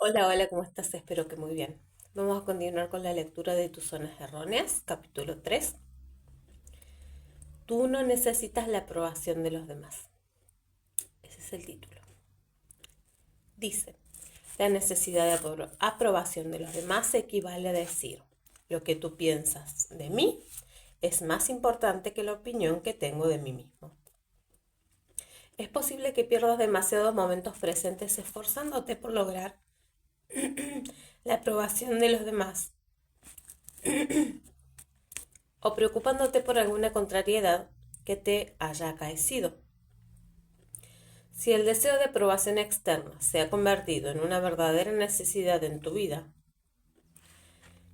Hola, hola, ¿cómo estás? Espero que muy bien. Vamos a continuar con la lectura de Tus zonas erróneas, capítulo 3. Tú no necesitas la aprobación de los demás. Ese es el título. Dice, la necesidad de aprobación de los demás equivale a decir, lo que tú piensas de mí es más importante que la opinión que tengo de mí mismo. Es posible que pierdas demasiados momentos presentes esforzándote por lograr la aprobación de los demás o preocupándote por alguna contrariedad que te haya acaecido. Si el deseo de aprobación externa se ha convertido en una verdadera necesidad en tu vida,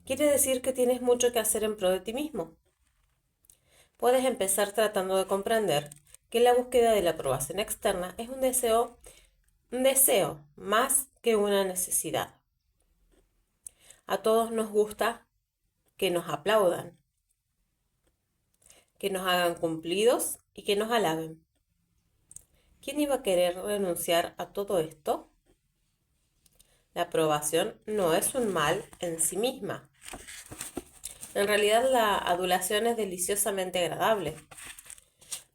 quiere decir que tienes mucho que hacer en pro de ti mismo. Puedes empezar tratando de comprender que la búsqueda de la aprobación externa es un deseo más que una necesidad. A todos nos gusta que nos aplaudan, que nos hagan cumplidos y que nos alaben. ¿Quién iba a querer renunciar a todo esto? La aprobación no es un mal en sí misma. En realidad la adulación es deliciosamente agradable.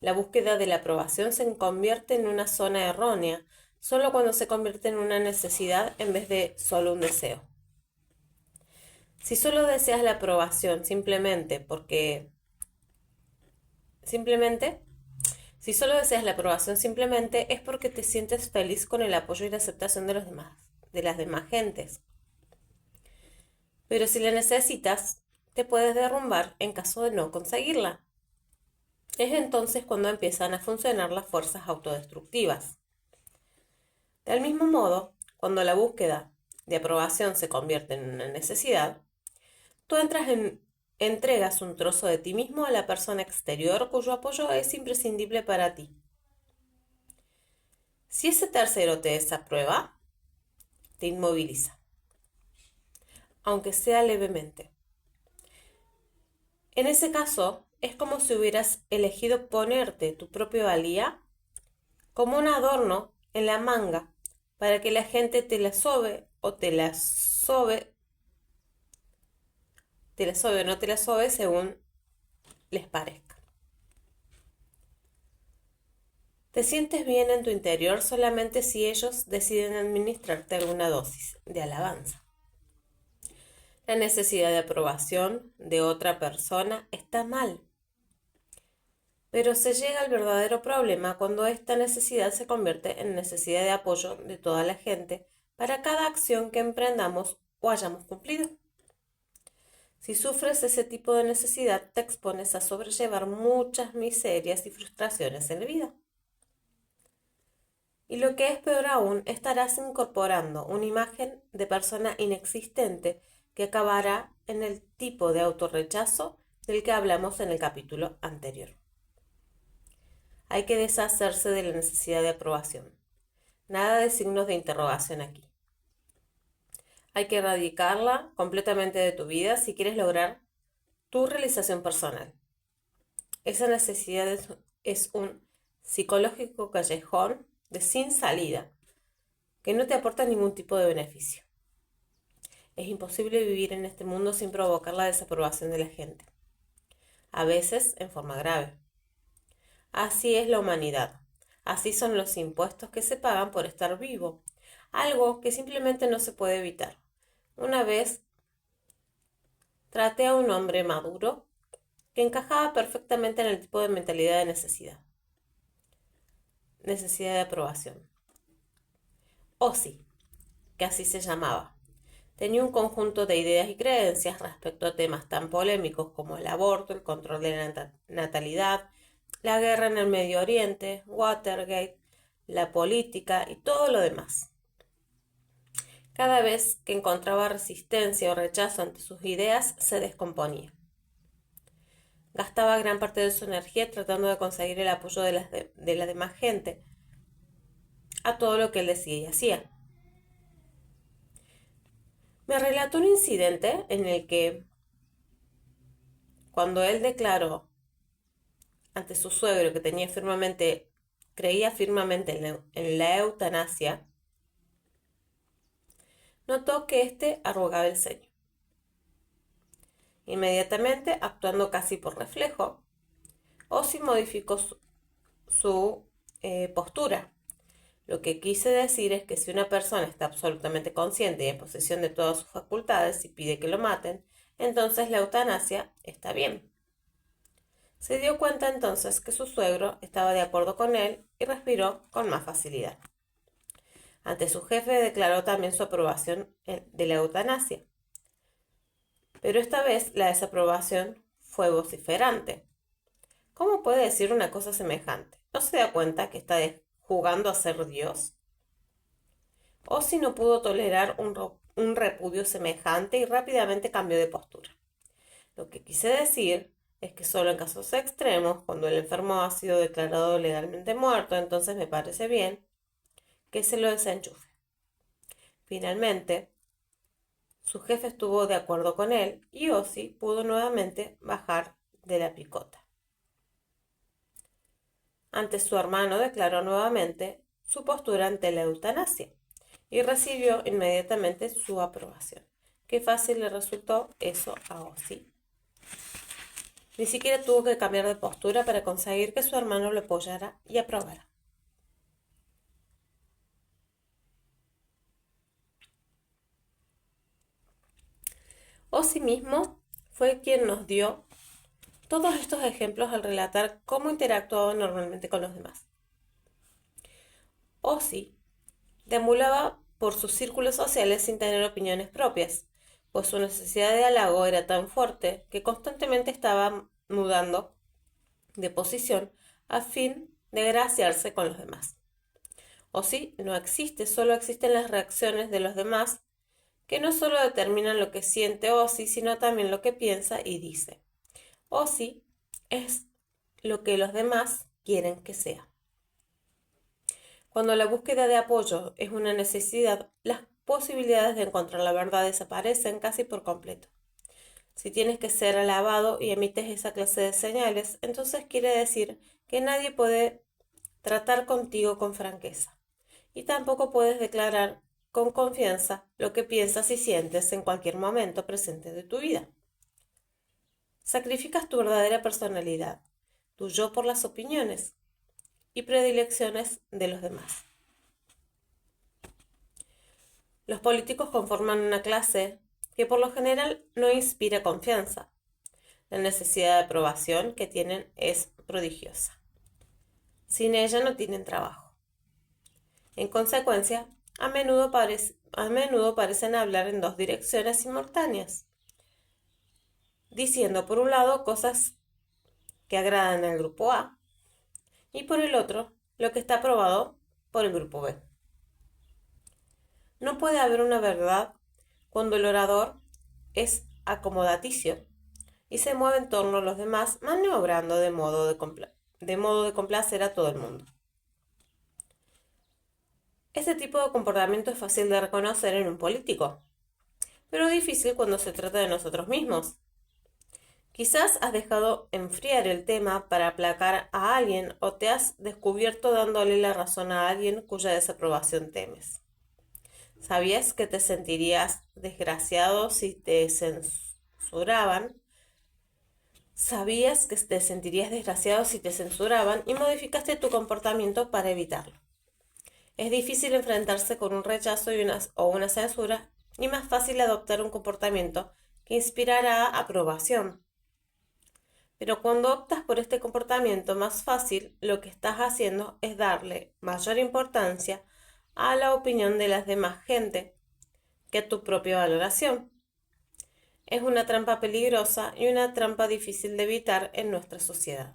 La búsqueda de la aprobación se convierte en una zona errónea solo cuando se convierte en una necesidad en vez de solo un deseo. Si solo deseas la aprobación simplemente, si solo deseas la aprobación simplemente es porque te sientes feliz con el apoyo y la aceptación de los demás, de las demás gentes. Pero si la necesitas, te puedes derrumbar en caso de no conseguirla. Es entonces cuando empiezan a funcionar las fuerzas autodestructivas. Del mismo modo, cuando la búsqueda de aprobación se convierte en una necesidad, tú entregas un trozo de ti mismo a la persona exterior cuyo apoyo es imprescindible para ti. Si ese tercero te desaprueba, te inmoviliza, aunque sea levemente. En ese caso, es como si hubieras elegido ponerte tu propia valía como un adorno en la manga para que la gente te la sobe o no te la sobe según les parezca. Te sientes bien en tu interior solamente si ellos deciden administrarte alguna dosis de alabanza. La necesidad de aprobación de otra persona está mal, pero se llega al verdadero problema cuando esta necesidad se convierte en necesidad de apoyo de toda la gente para cada acción que emprendamos o hayamos cumplido. Si sufres ese tipo de necesidad, te expones a sobrellevar muchas miserias y frustraciones en la vida. Y lo que es peor aún, estarás incorporando una imagen de persona inexistente que acabará en el tipo de autorrechazo del que hablamos en el capítulo anterior. Hay que deshacerse de la necesidad de aprobación. Nada de signos de interrogación aquí. Hay que erradicarla completamente de tu vida si quieres lograr tu realización personal. Esa necesidad es un psicológico callejón de sin salida que no te aporta ningún tipo de beneficio. Es imposible vivir en este mundo sin provocar la desaprobación de la gente, a veces en forma grave. Así es la humanidad. Así son los impuestos que se pagan por estar vivo, algo que simplemente no se puede evitar. Una vez traté a un hombre maduro que encajaba perfectamente en el tipo de mentalidad de necesidad de aprobación. Ozzy, que así se llamaba. Tenía un conjunto de ideas y creencias respecto a temas tan polémicos como el aborto, el control de la natalidad, la guerra en el Medio Oriente, Watergate, la política y todo lo demás. Cada vez que encontraba resistencia o rechazo ante sus ideas, se descomponía. Gastaba gran parte de su energía tratando de conseguir el apoyo de la demás gente a todo lo que él decía y hacía. Me relató un incidente en el que, cuando él declaró ante su suegro que creía firmemente en la eutanasia, notó que éste arrugaba el ceño. Inmediatamente, actuando casi por reflejo, Ozzy modificó su postura. Lo que quise decir es que si una persona está absolutamente consciente y en posesión de todas sus facultades y pide que lo maten, entonces la eutanasia está bien. Se dio cuenta entonces que su suegro estaba de acuerdo con él y respiró con más facilidad. Ante su jefe declaró también su aprobación de la eutanasia. Pero esta vez la desaprobación fue vociferante. ¿Cómo puede decir una cosa semejante? ¿No se da cuenta que está jugando a ser Dios? Ozzy no pudo tolerar un repudio semejante y rápidamente cambió de postura. Lo que quise decir es que solo en casos extremos, cuando el enfermo ha sido declarado legalmente muerto, entonces me parece bien que se lo desenchufe. Finalmente, su jefe estuvo de acuerdo con él y Ozzy pudo nuevamente bajar de la picota. Antes su hermano declaró nuevamente su postura ante la eutanasia y recibió inmediatamente su aprobación. Qué fácil le resultó eso a Ozzy. Ni siquiera tuvo que cambiar de postura para conseguir que su hermano lo apoyara y aprobara. Ozzy mismo fue quien nos dio todos estos ejemplos al relatar cómo interactuaba normalmente con los demás. Ozzy deambulaba por sus círculos sociales sin tener opiniones propias, pues su necesidad de halago era tan fuerte que constantemente estaba mudando de posición a fin de graciarse con los demás. Ozzy no existe, solo existen las reacciones de los demás que no solo determinan lo que siente Ozzy, sino también lo que piensa y dice. Ozzy es lo que los demás quieren que sea. Cuando la búsqueda de apoyo es una necesidad, las posibilidades de encontrar la verdad desaparecen casi por completo. Si tienes que ser alabado y emites esa clase de señales, entonces quiere decir que nadie puede tratar contigo con franqueza. Y tampoco puedes declarar con confianza lo que piensas y sientes en cualquier momento presente de tu vida. Sacrificas tu verdadera personalidad, tu yo por las opiniones y predilecciones de los demás. Los políticos conforman una clase que por lo general no inspira confianza. La necesidad de aprobación que tienen es prodigiosa. Sin ella no tienen trabajo. En consecuencia, a menudo parecen hablar en dos direcciones simultáneas, diciendo por un lado cosas que agradan al grupo A y por el otro lo que está aprobado por el grupo B. No puede haber una verdad cuando el orador es acomodaticio y se mueve en torno a los demás, maniobrando de modo de complacer a todo el mundo. Este tipo de comportamiento es fácil de reconocer en un político, pero difícil cuando se trata de nosotros mismos. Quizás has dejado enfriar el tema para aplacar a alguien o te has descubierto dándole la razón a alguien cuya desaprobación temes. ¿Sabías que te sentirías desgraciado si te censuraban? ¿Sabías que te sentirías desgraciado si te censuraban y modificaste tu comportamiento para evitarlo? Es difícil enfrentarse con un rechazo o una censura y más fácil adoptar un comportamiento que inspirará aprobación. Pero cuando optas por este comportamiento más fácil, lo que estás haciendo es darle mayor importancia a la opinión de las demás gente que a tu propia valoración. Es una trampa peligrosa y una trampa difícil de evitar en nuestra sociedad.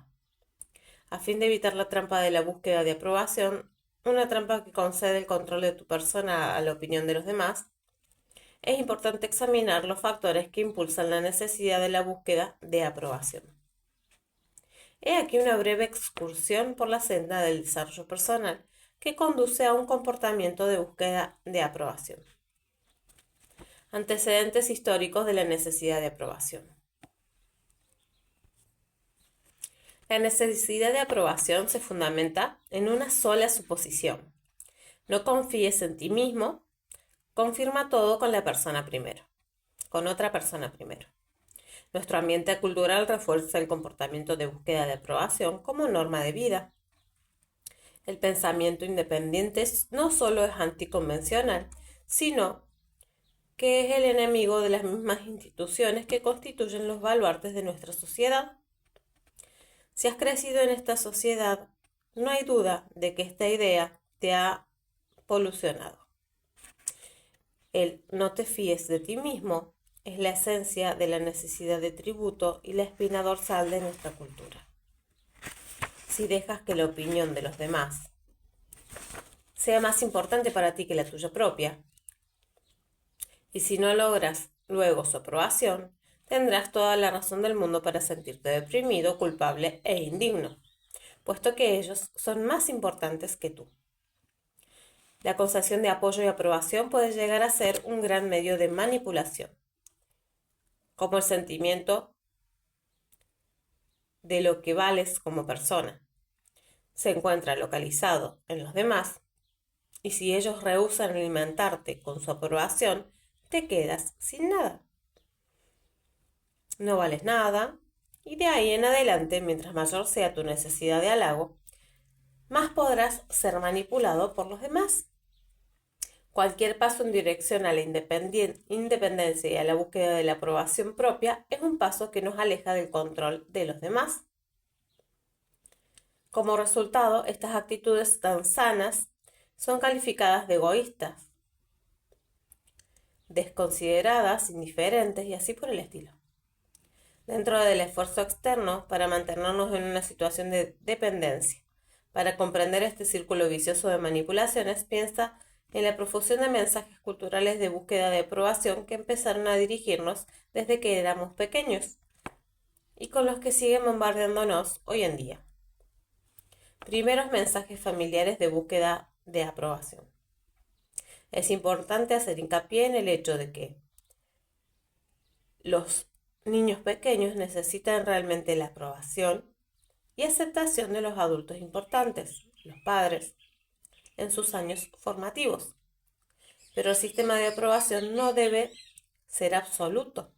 A fin de evitar la trampa de la búsqueda de aprobación, una trampa que concede el control de tu persona a la opinión de los demás, es importante examinar los factores que impulsan la necesidad de la búsqueda de aprobación. He aquí una breve excursión por la senda del desarrollo personal que conduce a un comportamiento de búsqueda de aprobación. Antecedentes históricos de la necesidad de aprobación. La necesidad de aprobación se fundamenta en una sola suposición. No confíes en ti mismo, confirma todo con la persona primero, con otra persona primero. Nuestro ambiente cultural refuerza el comportamiento de búsqueda de aprobación como norma de vida. El pensamiento independiente no solo es anticonvencional, sino que es el enemigo de las mismas instituciones que constituyen los baluartes de nuestra sociedad. Si has crecido en esta sociedad, no hay duda de que esta idea te ha polucionado. El no te fíes de ti mismo es la esencia de la necesidad de tributo y la espina dorsal de nuestra cultura. Si dejas que la opinión de los demás sea más importante para ti que la tuya propia, y si no logras luego su aprobación, tendrás toda la razón del mundo para sentirte deprimido, culpable e indigno, puesto que ellos son más importantes que tú. La concesión de apoyo y aprobación puede llegar a ser un gran medio de manipulación, como el sentimiento de lo que vales como persona. Se encuentra localizado en los demás, y si ellos rehúsan alimentarte con su aprobación, te quedas sin nada. No vales nada, y de ahí en adelante, mientras mayor sea tu necesidad de halago, más podrás ser manipulado por los demás. Cualquier paso en dirección a la independencia y a la búsqueda de la aprobación propia es un paso que nos aleja del control de los demás. Como resultado, estas actitudes tan sanas son calificadas de egoístas, desconsideradas, indiferentes y así por el estilo. Dentro del esfuerzo externo para mantenernos en una situación de dependencia. Para comprender este círculo vicioso de manipulaciones, piensa en la profusión de mensajes culturales de búsqueda de aprobación que empezaron a dirigirnos desde que éramos pequeños y con los que siguen bombardeándonos hoy en día. Primeros mensajes familiares de búsqueda de aprobación. Es importante hacer hincapié en el hecho de que los niños pequeños necesitan realmente la aprobación y aceptación de los adultos importantes, los padres, en sus años formativos. Pero el sistema de aprobación no debe ser absoluto.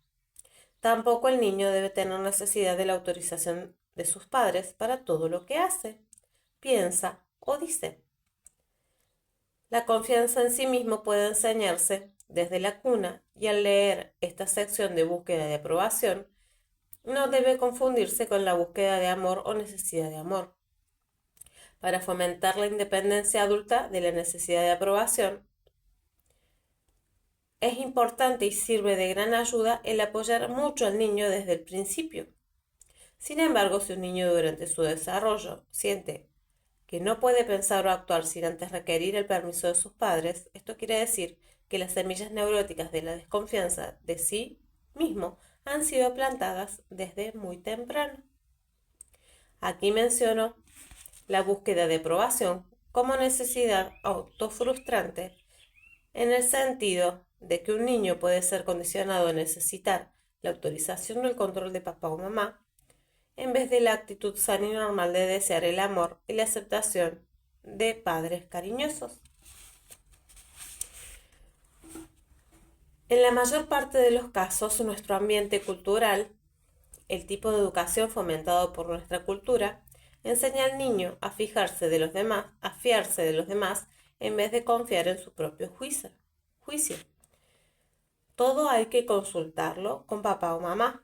Tampoco el niño debe tener necesidad de la autorización de sus padres para todo lo que hace, piensa o dice. La confianza en sí mismo puede enseñarse desde la cuna y al leer esta sección de búsqueda de aprobación, no debe confundirse con la búsqueda de amor o necesidad de amor. Para fomentar la independencia adulta de la necesidad de aprobación, es importante y sirve de gran ayuda el apoyar mucho al niño desde el principio. Sin embargo, si un niño durante su desarrollo siente que no puede pensar o actuar sin antes requerir el permiso de sus padres, esto quiere decir que las semillas neuróticas de la desconfianza de sí mismo han sido plantadas desde muy temprano. Aquí menciono la búsqueda de aprobación como necesidad autofrustrante en el sentido de que un niño puede ser condicionado a necesitar la autorización o el control de papá o mamá en vez de la actitud sana y normal de desear el amor y la aceptación de padres cariñosos. En la mayor parte de los casos, nuestro ambiente cultural, el tipo de educación fomentado por nuestra cultura, enseña al niño a fijarse de los demás, a fiarse de los demás, en vez de confiar en su propio juicio. Todo hay que consultarlo con papá o mamá.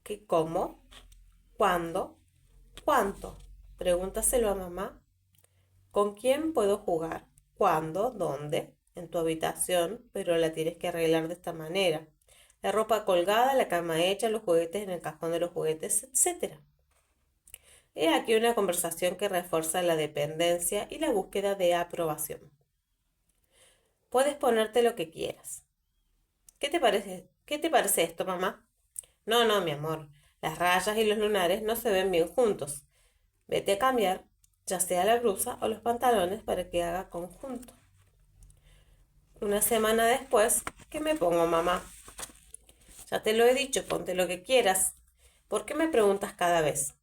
¿Qué, cómo? ¿Cuándo? ¿Cuánto? Pregúntaselo a mamá. ¿Con quién puedo jugar? ¿Cuándo? ¿Dónde? En tu habitación, pero la tienes que arreglar de esta manera. La ropa colgada, la cama hecha, los juguetes en el cajón de los juguetes, etc. He aquí una conversación que refuerza la dependencia y la búsqueda de aprobación. Puedes ponerte lo que quieras. ¿Qué te parece? ¿Qué te parece esto, mamá? No, mi amor. Las rayas y los lunares no se ven bien juntos. Vete a cambiar, ya sea la blusa o los pantalones para que haga conjunto. Una semana después, ¿qué me pongo, mamá? Ya te lo he dicho, ponte lo que quieras. ¿Por qué me preguntas cada vez?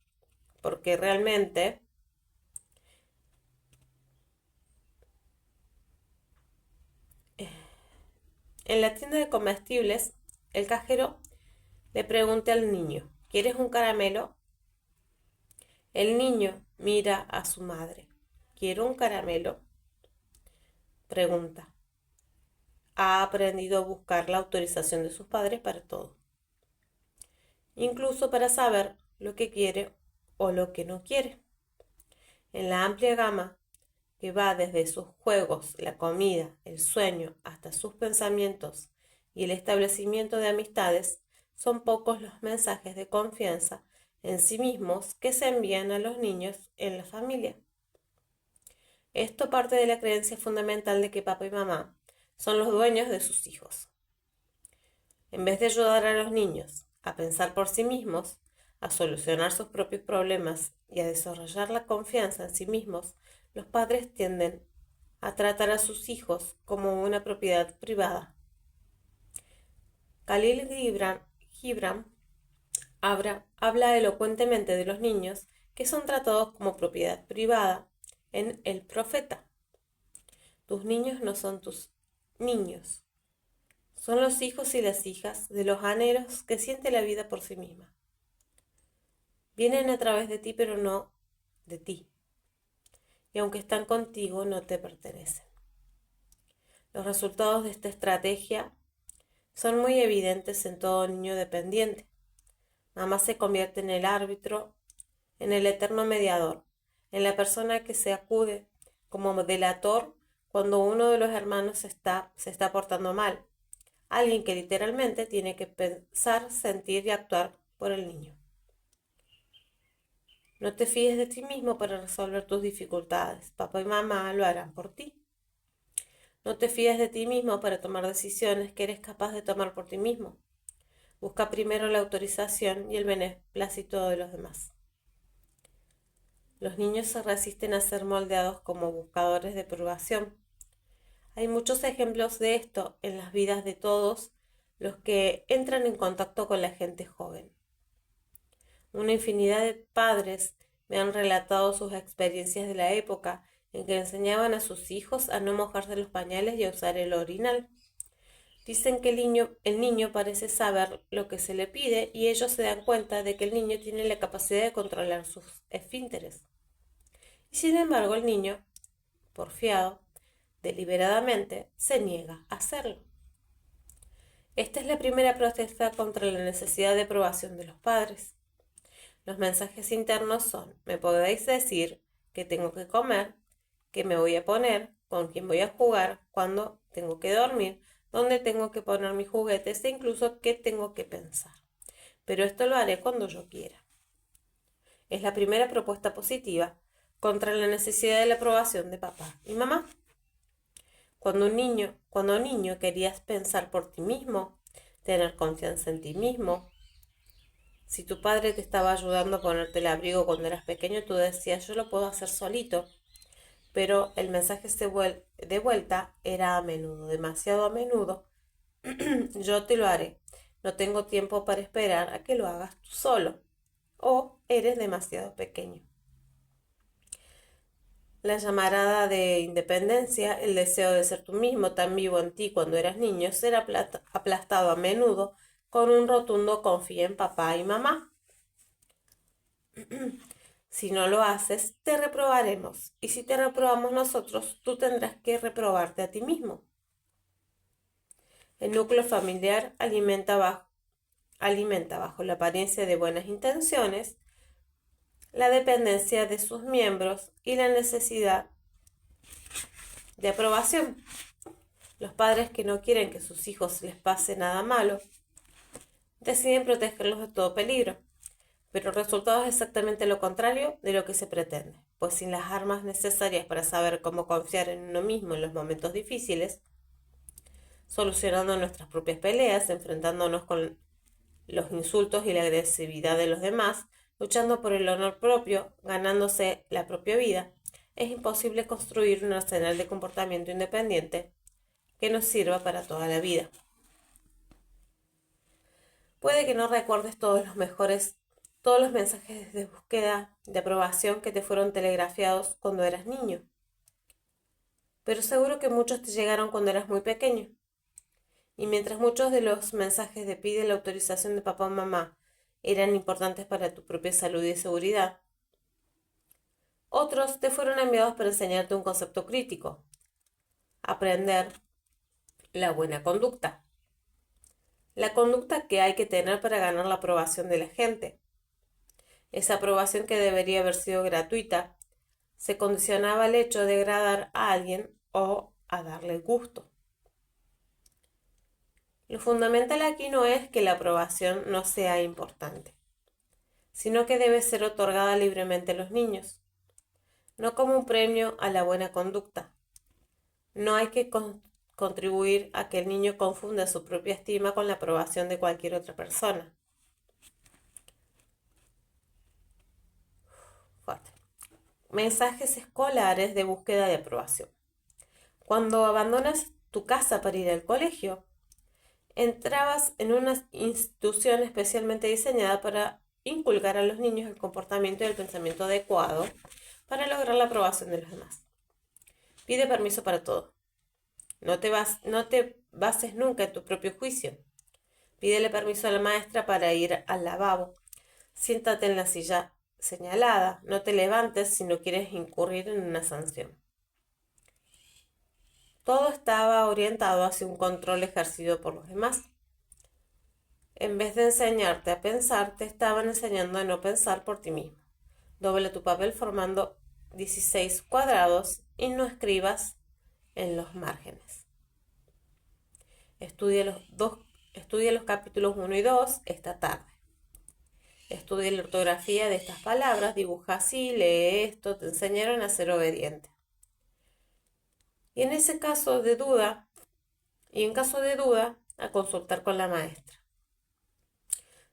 Porque realmente En la tienda de comestibles, el cajero le pregunta al niño, ¿quieres un caramelo? El niño mira a su madre. ¿Quiero un caramelo? Pregunta. Ha aprendido a buscar la autorización de sus padres para todo, incluso para saber lo que quiere o lo que no quiere. En la amplia gama que va desde sus juegos, la comida, el sueño, hasta sus pensamientos y el establecimiento de amistades, son pocos los mensajes de confianza en sí mismos que se envían a los niños en la familia. Esto parte de la creencia fundamental de que papá y mamá son los dueños de sus hijos. En vez de ayudar a los niños a pensar por sí mismos, a solucionar sus propios problemas y a desarrollar la confianza en sí mismos, los padres tienden a tratar a sus hijos como una propiedad privada. Khalil Gibran habla elocuentemente de los niños que son tratados como propiedad privada en El Profeta. Tus niños no son tus niños, son los hijos y las hijas de los anhelos que siente la vida por sí misma. Vienen a través de ti, pero no de ti. Y aunque están contigo, no te pertenecen. Los resultados de esta estrategia son muy evidentes en todo niño dependiente. Mamá se convierte en el árbitro, en el eterno mediador, en la persona que se acude como delator cuando uno de los hermanos se está portando mal. Alguien que literalmente tiene que pensar, sentir y actuar por el niño. No te fíes de ti mismo para resolver tus dificultades. Papá y mamá lo harán por ti. No te fíes de ti mismo para tomar decisiones que eres capaz de tomar por ti mismo. Busca primero la autorización y el beneplácito de los demás. Los niños se resisten a ser moldeados como buscadores de aprobación. Hay muchos ejemplos de esto en las vidas de todos los que entran en contacto con la gente joven. Una infinidad de padres me han relatado sus experiencias de la época en que enseñaban a sus hijos a no mojarse los pañales y a usar el orinal. Dicen que el niño parece saber lo que se le pide y ellos se dan cuenta de que el niño tiene la capacidad de controlar sus esfínteres. Y sin embargo el niño, porfiado, deliberadamente, se niega a hacerlo. Esta es la primera protesta contra la necesidad de aprobación de los padres. Los mensajes internos son: me podéis decir qué tengo que comer, qué me voy a poner, con quién voy a jugar, cuándo tengo que dormir, dónde tengo que poner mis juguetes e incluso qué tengo que pensar. Pero esto lo haré cuando yo quiera. Es la primera propuesta positiva contra la necesidad de la aprobación de papá y mamá. Cuando niño querías pensar por ti mismo, tener confianza en ti mismo. Si tu padre te estaba ayudando a ponerte el abrigo cuando eras pequeño, tú decías, yo lo puedo hacer solito. Pero el mensaje de vuelta era a menudo, demasiado a menudo. Yo te lo haré. No tengo tiempo para esperar a que lo hagas tú solo. O eres demasiado pequeño. La llamarada de independencia, el deseo de ser tú mismo tan vivo en ti cuando eras niño, será aplastado a menudo con un rotundo confía en papá y mamá. Si no lo haces, te reprobaremos. Y si te reprobamos nosotros, tú tendrás que reprobarte a ti mismo. El núcleo familiar alimenta bajo la apariencia de buenas intenciones la dependencia de sus miembros y la necesidad de aprobación. Los padres que no quieren que a sus hijos les pase nada malo deciden protegerlos de todo peligro, pero el resultado es exactamente lo contrario de lo que se pretende, pues sin las armas necesarias para saber cómo confiar en uno mismo en los momentos difíciles, solucionando nuestras propias peleas, enfrentándonos con los insultos y la agresividad de los demás, luchando por el honor propio, ganándose la propia vida, es imposible construir un arsenal de comportamiento independiente que nos sirva para toda la vida. Puede que no recuerdes todos los mensajes de búsqueda de aprobación que te fueron telegrafiados cuando eras niño, pero seguro que muchos te llegaron cuando eras muy pequeño. Y mientras muchos de los mensajes de pide la autorización de papá o mamá eran importantes para tu propia salud y seguridad, otros te fueron enviados para enseñarte un concepto crítico, aprender la buena conducta, la conducta que hay que tener para ganar la aprobación de la gente. Esa aprobación, que debería haber sido gratuita, se condicionaba al hecho de agradar a alguien o a darle gusto. Lo fundamental aquí no es que la aprobación no sea importante, sino que debe ser otorgada libremente a los niños, no como un premio a la buena conducta. No hay que contribuir a que el niño confunda su propia estima con la aprobación de cualquier otra persona. 4. Mensajes escolares de búsqueda de aprobación. Cuando abandonas tu casa para ir al colegio, entrabas en una institución especialmente diseñada para inculcar a los niños el comportamiento y el pensamiento adecuado para lograr la aprobación de los demás. Pide permiso para todo. No te bases nunca en tu propio juicio. Pídele permiso a la maestra para ir al lavabo. Siéntate en la silla señalada. No te levantes si no quieres incurrir en una sanción. Todo estaba orientado hacia un control ejercido por los demás. En vez de enseñarte a pensar, te estaban enseñando a no pensar por ti mismo. Dobla tu papel formando 16 cuadrados y no escribas en los márgenes. Estudia los capítulos 1 y 2 esta tarde. Estudia la ortografía de estas palabras, dibuja así, lee esto, te enseñaron a ser obediente. Y en caso de duda, a consultar con la maestra.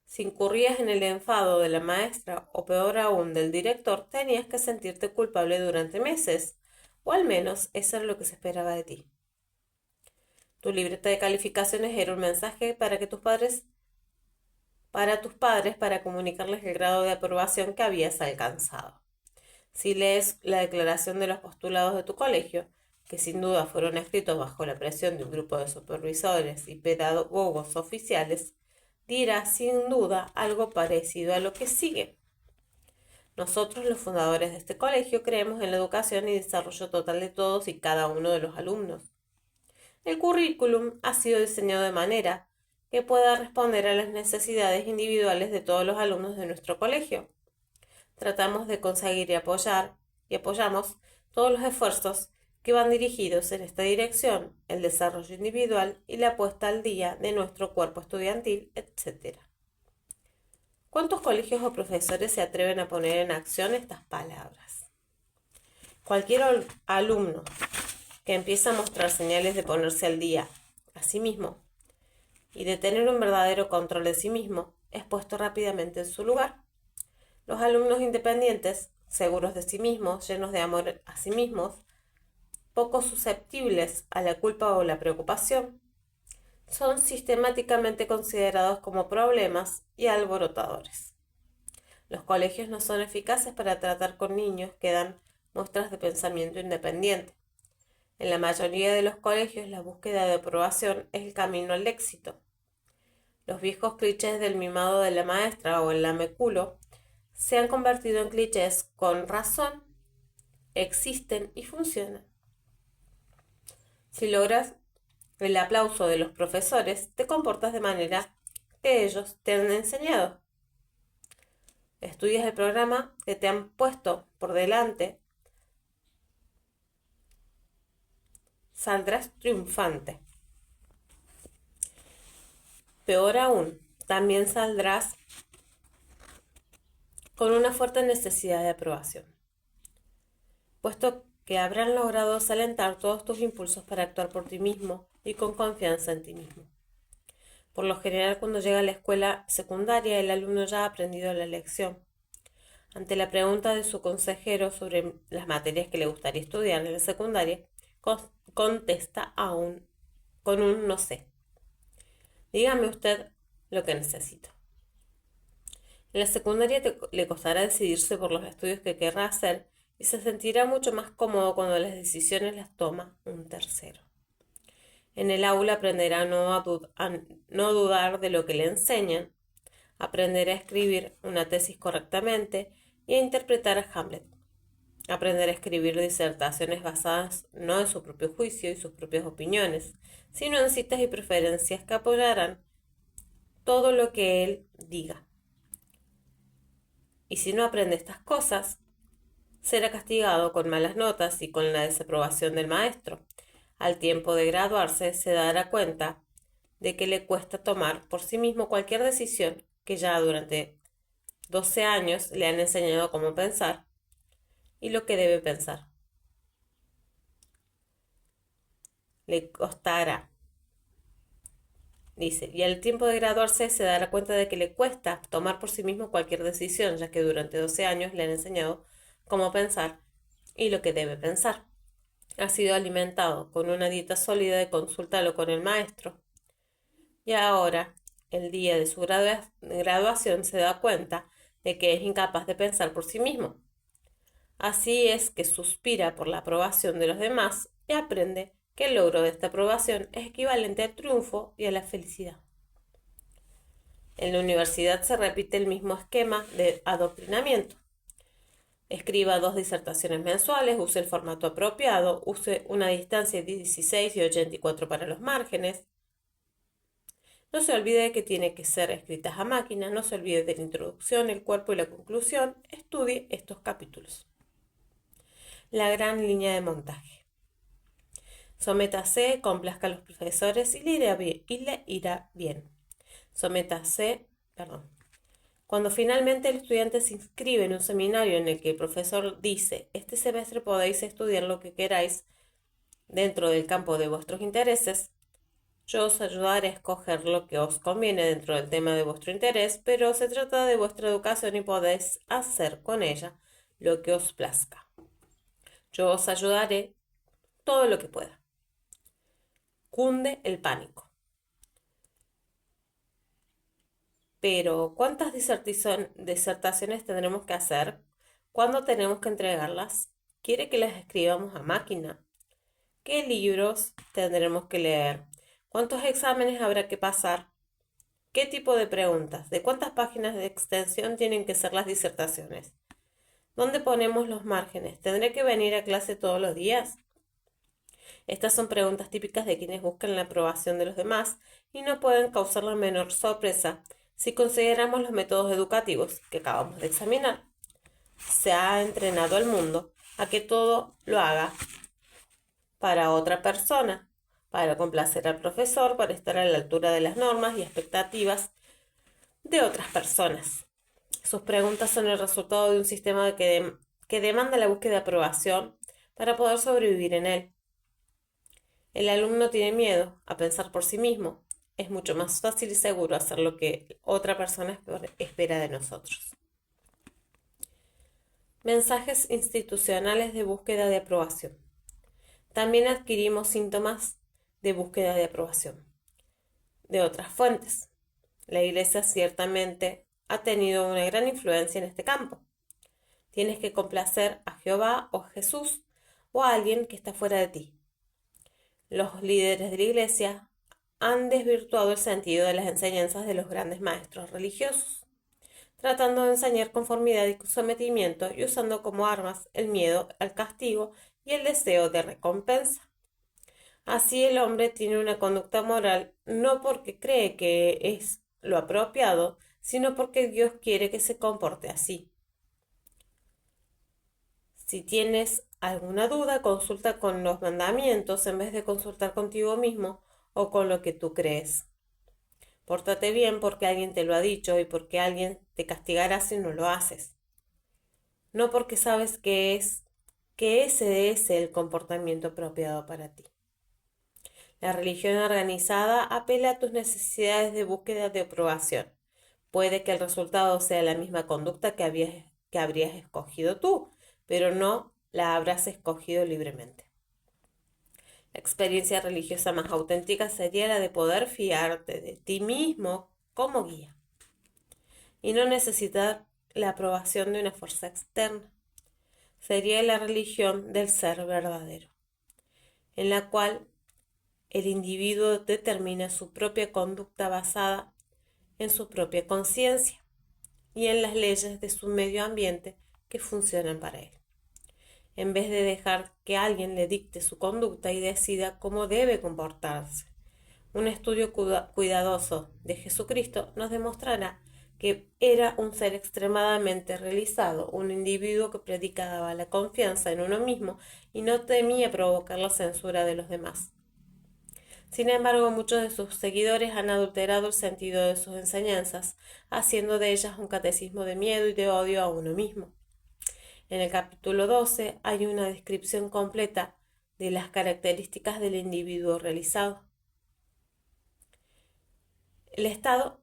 Si incurrías en el enfado de la maestra o peor aún del director, tenías que sentirte culpable durante meses, o al menos eso era lo que se esperaba de ti. Tu libreta de calificaciones era un mensaje para tus padres para comunicarles el grado de aprobación que habías alcanzado. Si lees la declaración de los postulados de tu colegio, que sin duda fueron escritos bajo la presión de un grupo de supervisores y pedagogos oficiales, dirá sin duda algo parecido a lo que sigue. Nosotros, los fundadores de este colegio, creemos en la educación y desarrollo total de todos y cada uno de los alumnos. El currículum ha sido diseñado de manera que pueda responder a las necesidades individuales de todos los alumnos de nuestro colegio. Tratamos de conseguir y apoyamos todos los esfuerzos que van dirigidos en esta dirección, el desarrollo individual y la puesta al día de nuestro cuerpo estudiantil, etc. ¿Cuántos colegios o profesores se atreven a poner en acción estas palabras? Cualquier alumno que empieza a mostrar señales de ponerse al día a sí mismo y de tener un verdadero control de sí mismo, es puesto rápidamente en su lugar. Los alumnos independientes, seguros de sí mismos, llenos de amor a sí mismos, poco susceptibles a la culpa o la preocupación, son sistemáticamente considerados como problemas y alborotadores. Los colegios no son eficaces para tratar con niños que dan muestras de pensamiento independiente. En la mayoría de los colegios, la búsqueda de aprobación es el camino al éxito. Los viejos clichés del mimado de la maestra o el lameculo se han convertido en clichés con razón, existen y funcionan. Si logras el aplauso de los profesores, te comportas de manera que ellos te han enseñado. Estudias el programa que te han puesto por delante, saldrás triunfante. Peor aún, también saldrás con una fuerte necesidad de aprobación, puesto que habrán logrado desalentar todos tus impulsos para actuar por ti mismo y con confianza en ti mismo. Por lo general, cuando llega a la escuela secundaria, el alumno ya ha aprendido la lección. Ante la pregunta de su consejero sobre las materias que le gustaría estudiar en la secundaria, contesta con un no sé. Dígame usted lo que necesito. En la secundaria le costará decidirse por los estudios que querrá hacer y se sentirá mucho más cómodo cuando las decisiones las toma un tercero. En el aula aprenderá a no dudar de lo que le enseñan, aprenderá a escribir una tesis correctamente y a interpretar a Hamlet. Aprender a escribir disertaciones basadas no en su propio juicio y sus propias opiniones, sino en citas y preferencias que apoyarán todo lo que él diga. Y si no aprende estas cosas, será castigado con malas notas y con la desaprobación del maestro. Al tiempo de graduarse, se dará cuenta de que le cuesta tomar por sí mismo cualquier decisión que ya durante 12 años le han enseñado cómo pensar y lo que debe pensar. Le costará. Dice, y al tiempo de graduarse se dará cuenta de que le cuesta tomar por sí mismo cualquier decisión, ya que durante 12 años le han enseñado cómo pensar y lo que debe pensar. Ha sido alimentado con una dieta sólida de consultarlo con el maestro. Y ahora, el día de su graduación, se da cuenta de que es incapaz de pensar por sí mismo. Así es que suspira por la aprobación de los demás y aprende que el logro de esta aprobación es equivalente al triunfo y a la felicidad. En la universidad se repite el mismo esquema de adoctrinamiento. Escriba 2 disertaciones mensuales, use el formato apropiado, use una distancia de 16 y 84 para los márgenes. No se olvide de que tiene que ser escritas a máquina, no se olvide de la introducción, el cuerpo y la conclusión. Estudie estos capítulos. La gran línea de montaje. Sométase, complazca a los profesores y le irá bien. Sométase, Cuando finalmente el estudiante se inscribe en un seminario en el que el profesor dice, este semestre podéis estudiar lo que queráis dentro del campo de vuestros intereses, yo os ayudaré a escoger lo que os conviene dentro del tema de vuestro interés, pero se trata de vuestra educación y podéis hacer con ella lo que os plazca. Yo os ayudaré todo lo que pueda. Cunde el pánico. Pero, ¿cuántas disertaciones tendremos que hacer? ¿Cuándo tenemos que entregarlas? ¿Quiere que las escribamos a máquina? ¿Qué libros tendremos que leer? ¿Cuántos exámenes habrá que pasar? ¿Qué tipo de preguntas? ¿De cuántas páginas de extensión tienen que ser las disertaciones? ¿Dónde ponemos los márgenes? ¿Tendré que venir a clase todos los días? Estas son preguntas típicas de quienes buscan la aprobación de los demás y no pueden causar la menor sorpresa si consideramos los métodos educativos que acabamos de examinar. Se ha entrenado al mundo a que todo lo haga para otra persona, para complacer al profesor, para estar a la altura de las normas y expectativas de otras personas. Sus preguntas son el resultado de un sistema que demanda la búsqueda de aprobación para poder sobrevivir en él. El alumno tiene miedo a pensar por sí mismo. Es mucho más fácil y seguro hacer lo que otra persona espera de nosotros. Mensajes institucionales de búsqueda de aprobación. También adquirimos síntomas de búsqueda de aprobación de otras fuentes. La Iglesia ciertamente ha tenido una gran influencia en este campo. Tienes que complacer a Jehová o a Jesús o a alguien que está fuera de ti. Los líderes de la Iglesia han desvirtuado el sentido de las enseñanzas de los grandes maestros religiosos, tratando de enseñar conformidad y sometimiento y usando como armas el miedo al castigo y el deseo de recompensa. Así el hombre tiene una conducta moral no porque cree que es lo apropiado, sino porque Dios quiere que se comporte así. Si tienes alguna duda, consulta con los mandamientos en vez de consultar contigo mismo o con lo que tú crees. Pórtate bien porque alguien te lo ha dicho y porque alguien te castigará si no lo haces. No porque sabes que ese es el comportamiento apropiado para ti. La religión organizada apela a tus necesidades de búsqueda de aprobación. Puede que el resultado sea la misma conducta que habrías escogido tú, pero no la habrás escogido libremente. La experiencia religiosa más auténtica sería la de poder fiarte de ti mismo como guía y no necesitar la aprobación de una fuerza externa. Sería la religión del ser verdadero, en la cual El individuo determina su propia conducta basada en su propia conciencia y en las leyes de su medio ambiente que funcionan para él, en vez de dejar que alguien le dicte su conducta y decida cómo debe comportarse. Un estudio cuidadoso de Jesucristo nos demostrará que era un ser extremadamente realizado, un individuo que predicaba la confianza en uno mismo y no temía provocar la censura de los demás. Sin embargo, muchos de sus seguidores han adulterado el sentido de sus enseñanzas, haciendo de ellas un catecismo de miedo y de odio a uno mismo. En el capítulo 12 hay una descripción completa de las características del individuo realizado. El Estado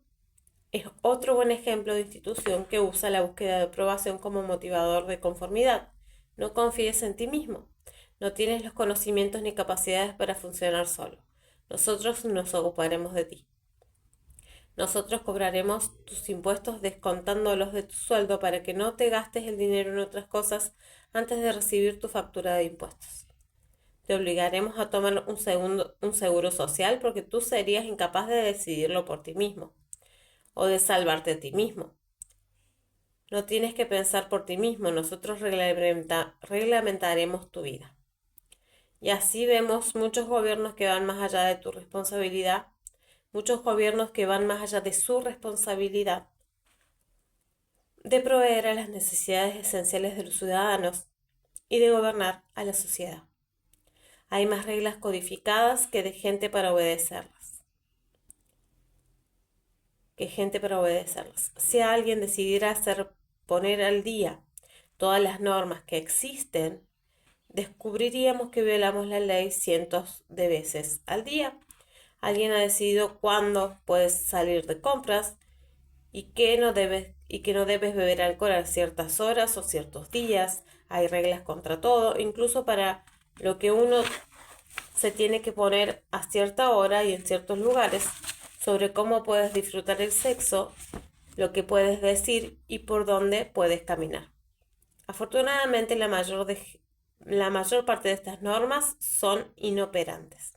es otro buen ejemplo de institución que usa la búsqueda de aprobación como motivador de conformidad. No confíes en ti mismo. No tienes los conocimientos ni capacidades para funcionar solo. Nosotros nos ocuparemos de ti. Nosotros cobraremos tus impuestos descontándolos de tu sueldo para que no te gastes el dinero en otras cosas antes de recibir tu factura de impuestos. Te obligaremos a tomar un seguro social porque tú serías incapaz de decidirlo por ti mismo o de salvarte a ti mismo. No tienes que pensar por ti mismo, nosotros reglamentaremos tu vida. Y así vemos muchos gobiernos que van más allá de tu responsabilidad, muchos gobiernos que van más allá de su responsabilidad de proveer a las necesidades esenciales de los ciudadanos y de gobernar a la sociedad. Hay más reglas codificadas que gente para obedecerlas. Si alguien decidiera poner al día todas las normas que existen, descubriríamos que violamos la ley cientos de veces al día. Alguien ha decidido cuándo puedes salir de compras y que no debes beber alcohol a ciertas horas o ciertos días. Hay reglas contra todo, incluso para lo que uno se tiene que poner a cierta hora y en ciertos lugares, sobre cómo puedes disfrutar el sexo, lo que puedes decir y por dónde puedes caminar. Afortunadamente, la mayor parte de estas normas son inoperantes.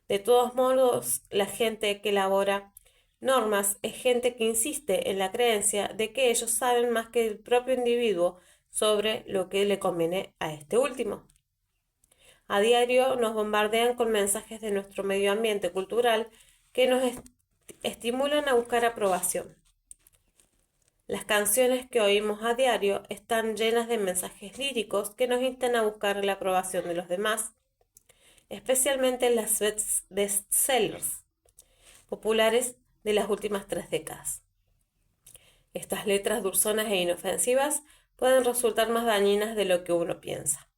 De todos modos, la gente que elabora normas es gente que insiste en la creencia de que ellos saben más que el propio individuo sobre lo que le conviene a este último. A diario nos bombardean con mensajes de nuestro medio ambiente cultural que nos estimulan a buscar aprobación. Las canciones que oímos a diario están llenas de mensajes líricos que nos instan a buscar la aprobación de los demás, especialmente las bestsellers populares de las últimas 3 décadas. Estas letras dulzonas e inofensivas pueden resultar más dañinas de lo que uno piensa.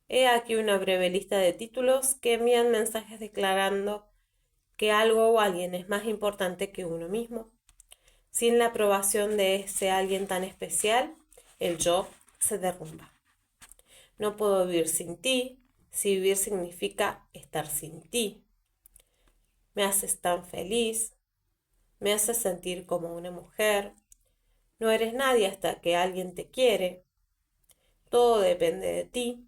He aquí una breve lista de títulos que envían mensajes declarando que algo o alguien es más importante que uno mismo. Sin la aprobación de ese alguien tan especial, el yo se derrumba. No puedo vivir sin ti, si vivir significa estar sin ti. Me haces tan feliz, me haces sentir como una mujer. No eres nadie hasta que alguien te quiere. Todo depende de ti.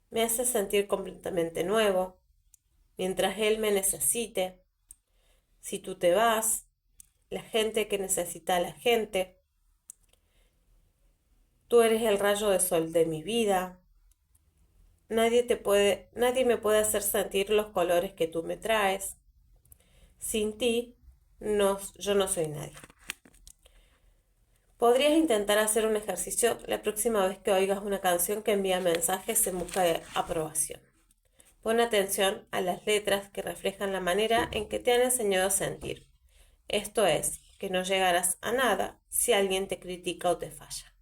Me haces sentir completamente nuevo, mientras él me necesite. Si tú te vas, la gente que necesita a la gente. Tú eres el rayo de sol de mi vida. Nadie me puede hacer sentir los colores que tú me traes. Sin ti, yo no soy nadie. Podrías intentar hacer un ejercicio la próxima vez que oigas una canción que envía mensajes en busca de aprobación. Pon atención a las letras que reflejan la manera en que te han enseñado a sentir. Esto es, que no llegarás a nada si alguien te critica o te falla.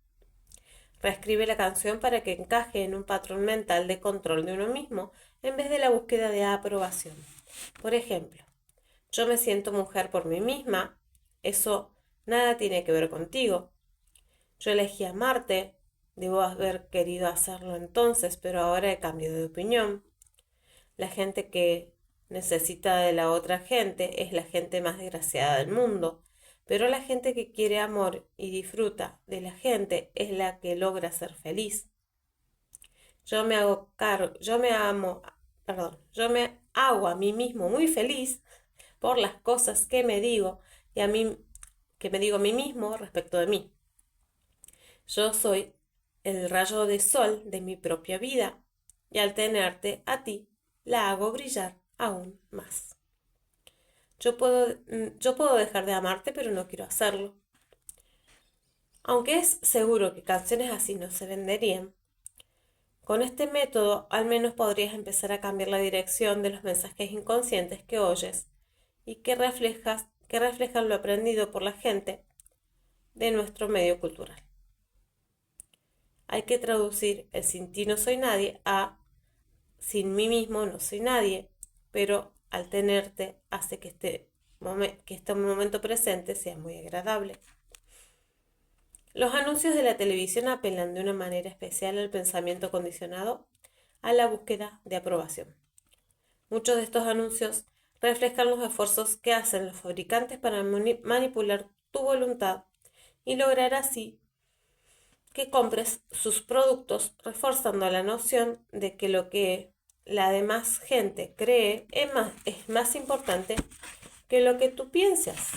Reescribe la canción para que encaje en un patrón mental de control de uno mismo en vez de la búsqueda de aprobación. Por ejemplo, yo me siento mujer por mí misma. Eso nada tiene que ver contigo. Yo elegí amarte. Debo haber querido hacerlo entonces, pero ahora he cambiado de opinión. La gente que necesita de la otra gente es la gente más desgraciada del mundo. Pero la gente que quiere amor y disfruta de la gente es la que logra ser feliz. Yo me amo yo me hago a mí mismo muy feliz por las cosas que me digo y a mí, que me digo a mí mismo respecto de mí. Yo soy el rayo de sol de mi propia vida y al tenerte a ti, la hago brillar aún más. Yo puedo dejar de amarte, pero no quiero hacerlo. Aunque es seguro que canciones así no se venderían, con este método al menos podrías empezar a cambiar la dirección de los mensajes inconscientes que oyes y que reflejan lo aprendido por la gente de nuestro medio cultural. Hay que traducir el sin ti no soy nadie a sin mí mismo no soy nadie, pero al tenerte hace que este momento presente sea muy agradable. Los anuncios de la televisión apelan de una manera especial al pensamiento condicionado a la búsqueda de aprobación. Muchos de estos anuncios reflejan los esfuerzos que hacen los fabricantes para manipular tu voluntad y lograr así que compres sus productos, reforzando la noción de que lo que la demás gente cree es más importante que lo que tú piensas.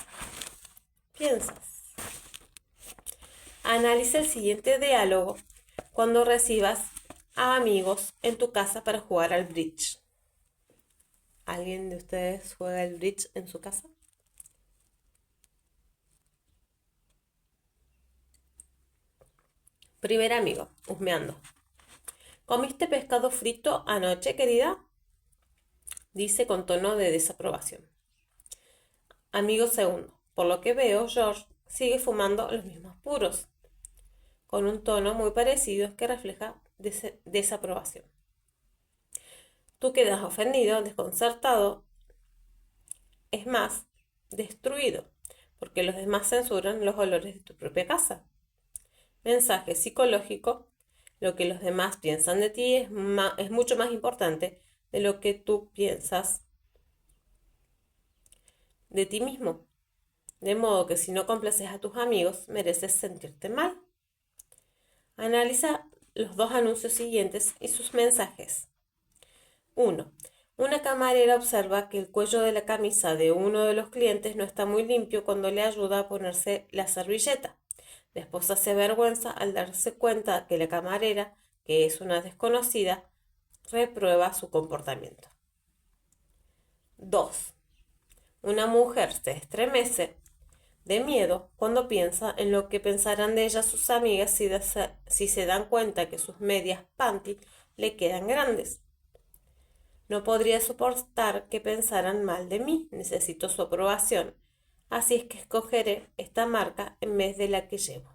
Analiza el siguiente diálogo cuando recibas a amigos en tu casa para jugar al bridge. ¿Alguien de ustedes juega el bridge en su casa? Primer amigo, husmeando. ¿Comiste pescado frito anoche, querida? Dice con tono de desaprobación. Amigo segundo, por lo que veo, George sigue fumando los mismos puros, con un tono muy parecido que refleja desaprobación. Tú quedas ofendido, desconcertado, es más, destruido, porque los demás censuran los olores de tu propia casa. Mensaje psicológico, lo que los demás piensan de ti es mucho más importante de lo que tú piensas de ti mismo. De modo que si no complaces a tus amigos, mereces sentirte mal. Analiza los dos anuncios siguientes y sus mensajes. 1. Una camarera observa que el cuello de la camisa de uno de los clientes no está muy limpio cuando le ayuda a ponerse la servilleta. La esposa se avergüenza al darse cuenta que la camarera, que es una desconocida, reprueba su comportamiento. 2. Una mujer se estremece de miedo cuando piensa en lo que pensarán de ella sus amigas si se dan cuenta que sus medias panty le quedan grandes. No podría soportar que pensaran mal de mí, necesito su aprobación, así es que escogeré esta marca en vez de la que llevo.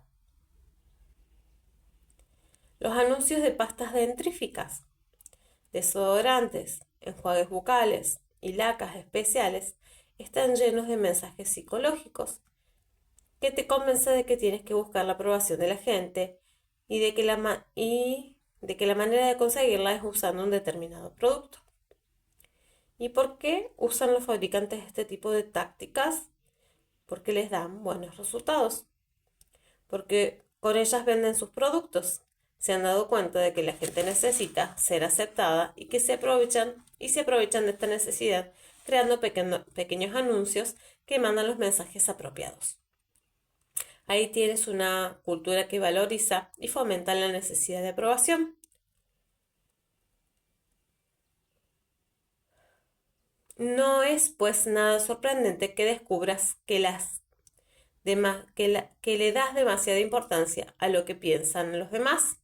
Los anuncios de pastas dentríficas, desodorantes, enjuagues bucales y lacas especiales están llenos de mensajes psicológicos que te convence de que tienes que buscar la aprobación de la gente y de que la manera de conseguirla es usando un determinado producto. ¿Y por qué usan los fabricantes este tipo de tácticas? Porque les dan buenos resultados. Porque con ellas venden sus productos. Se han dado cuenta de que la gente necesita ser aceptada y que se aprovechan de esta necesidad creando pequeños anuncios que mandan los mensajes apropiados. Ahí tienes una cultura que valoriza y fomenta la necesidad de aprobación. No es pues nada sorprendente que descubras que le das demasiada importancia a lo que piensan los demás.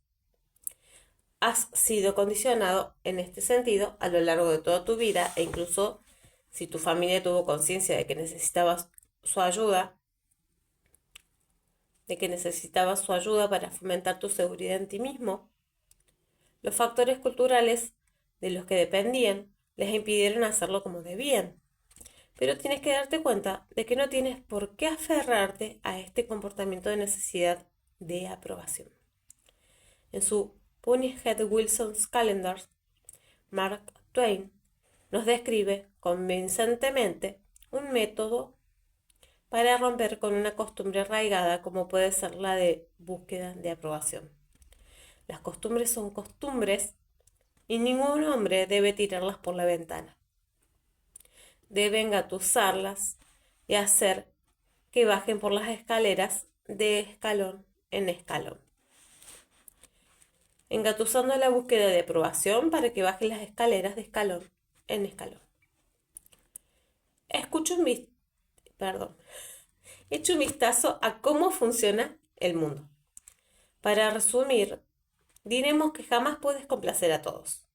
Has sido condicionado en este sentido a lo largo de toda tu vida e incluso si tu familia tuvo conciencia de que necesitabas su ayuda, para fomentar tu seguridad en ti mismo, los factores culturales de los que dependían les impidieron hacerlo como debían. Pero tienes que darte cuenta de que no tienes por qué aferrarte a este comportamiento de necesidad de aprobación. En su Punishead Wilson's Calendar, Mark Twain nos describe convincentemente un método para romper con una costumbre arraigada como puede ser la de búsqueda de aprobación. Las costumbres son costumbres y ningún hombre debe tirarlas por la ventana. Debe engatusarlas y hacer que bajen por las escaleras de escalón en escalón. Engatusando la búsqueda de aprobación para que bajen las escaleras de escalón en escalón. Echo un vistazo a cómo funciona el mundo. Para resumir, diremos que jamás puedes complacer a todos.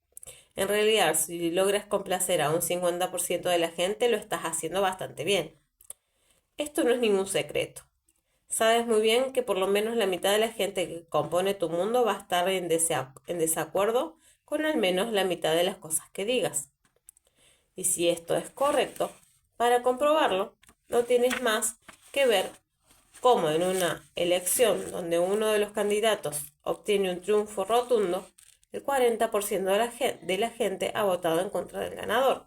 En realidad, si logras complacer a un 50% de la gente, lo estás haciendo bastante bien. Esto no es ningún secreto. Sabes muy bien que por lo menos la mitad de la gente que compone tu mundo va a estar en desacuerdo con al menos la mitad de las cosas que digas. Y si esto es correcto, para comprobarlo, no tienes más que ver cómo en una elección donde uno de los candidatos obtiene un triunfo rotundo, el 40% de la gente ha votado en contra del ganador.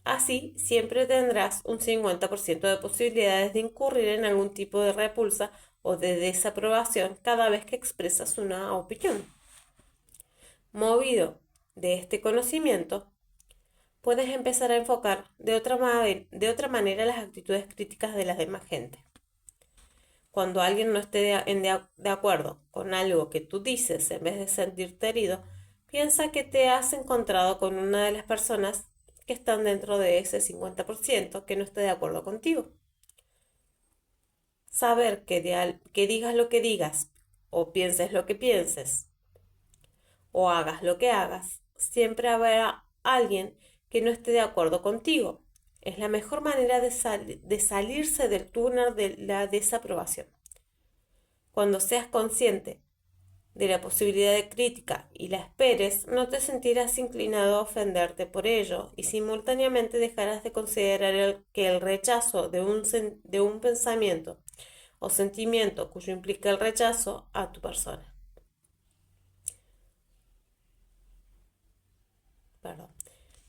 Así, siempre tendrás un 50% de posibilidades de incurrir en algún tipo de repulsa o de desaprobación cada vez que expresas una opinión. Movido de este conocimiento, puedes empezar a enfocar de otra manera las actitudes críticas de las demás gente. Cuando alguien no esté de acuerdo con algo que tú dices, en vez de sentirte herido, piensa que te has encontrado con una de las personas que están dentro de ese 50% que no esté de acuerdo contigo. Saber que digas lo que digas, o pienses lo que pienses, o hagas lo que hagas, siempre habrá alguien que no esté de acuerdo contigo. Es la mejor manera de salirse del túnel de la desaprobación. Cuando seas consciente de la posibilidad de crítica y la esperes, no te sentirás inclinado a ofenderte por ello y simultáneamente dejarás de considerar que el rechazo de un pensamiento o sentimiento cuyo implica el rechazo a tu persona.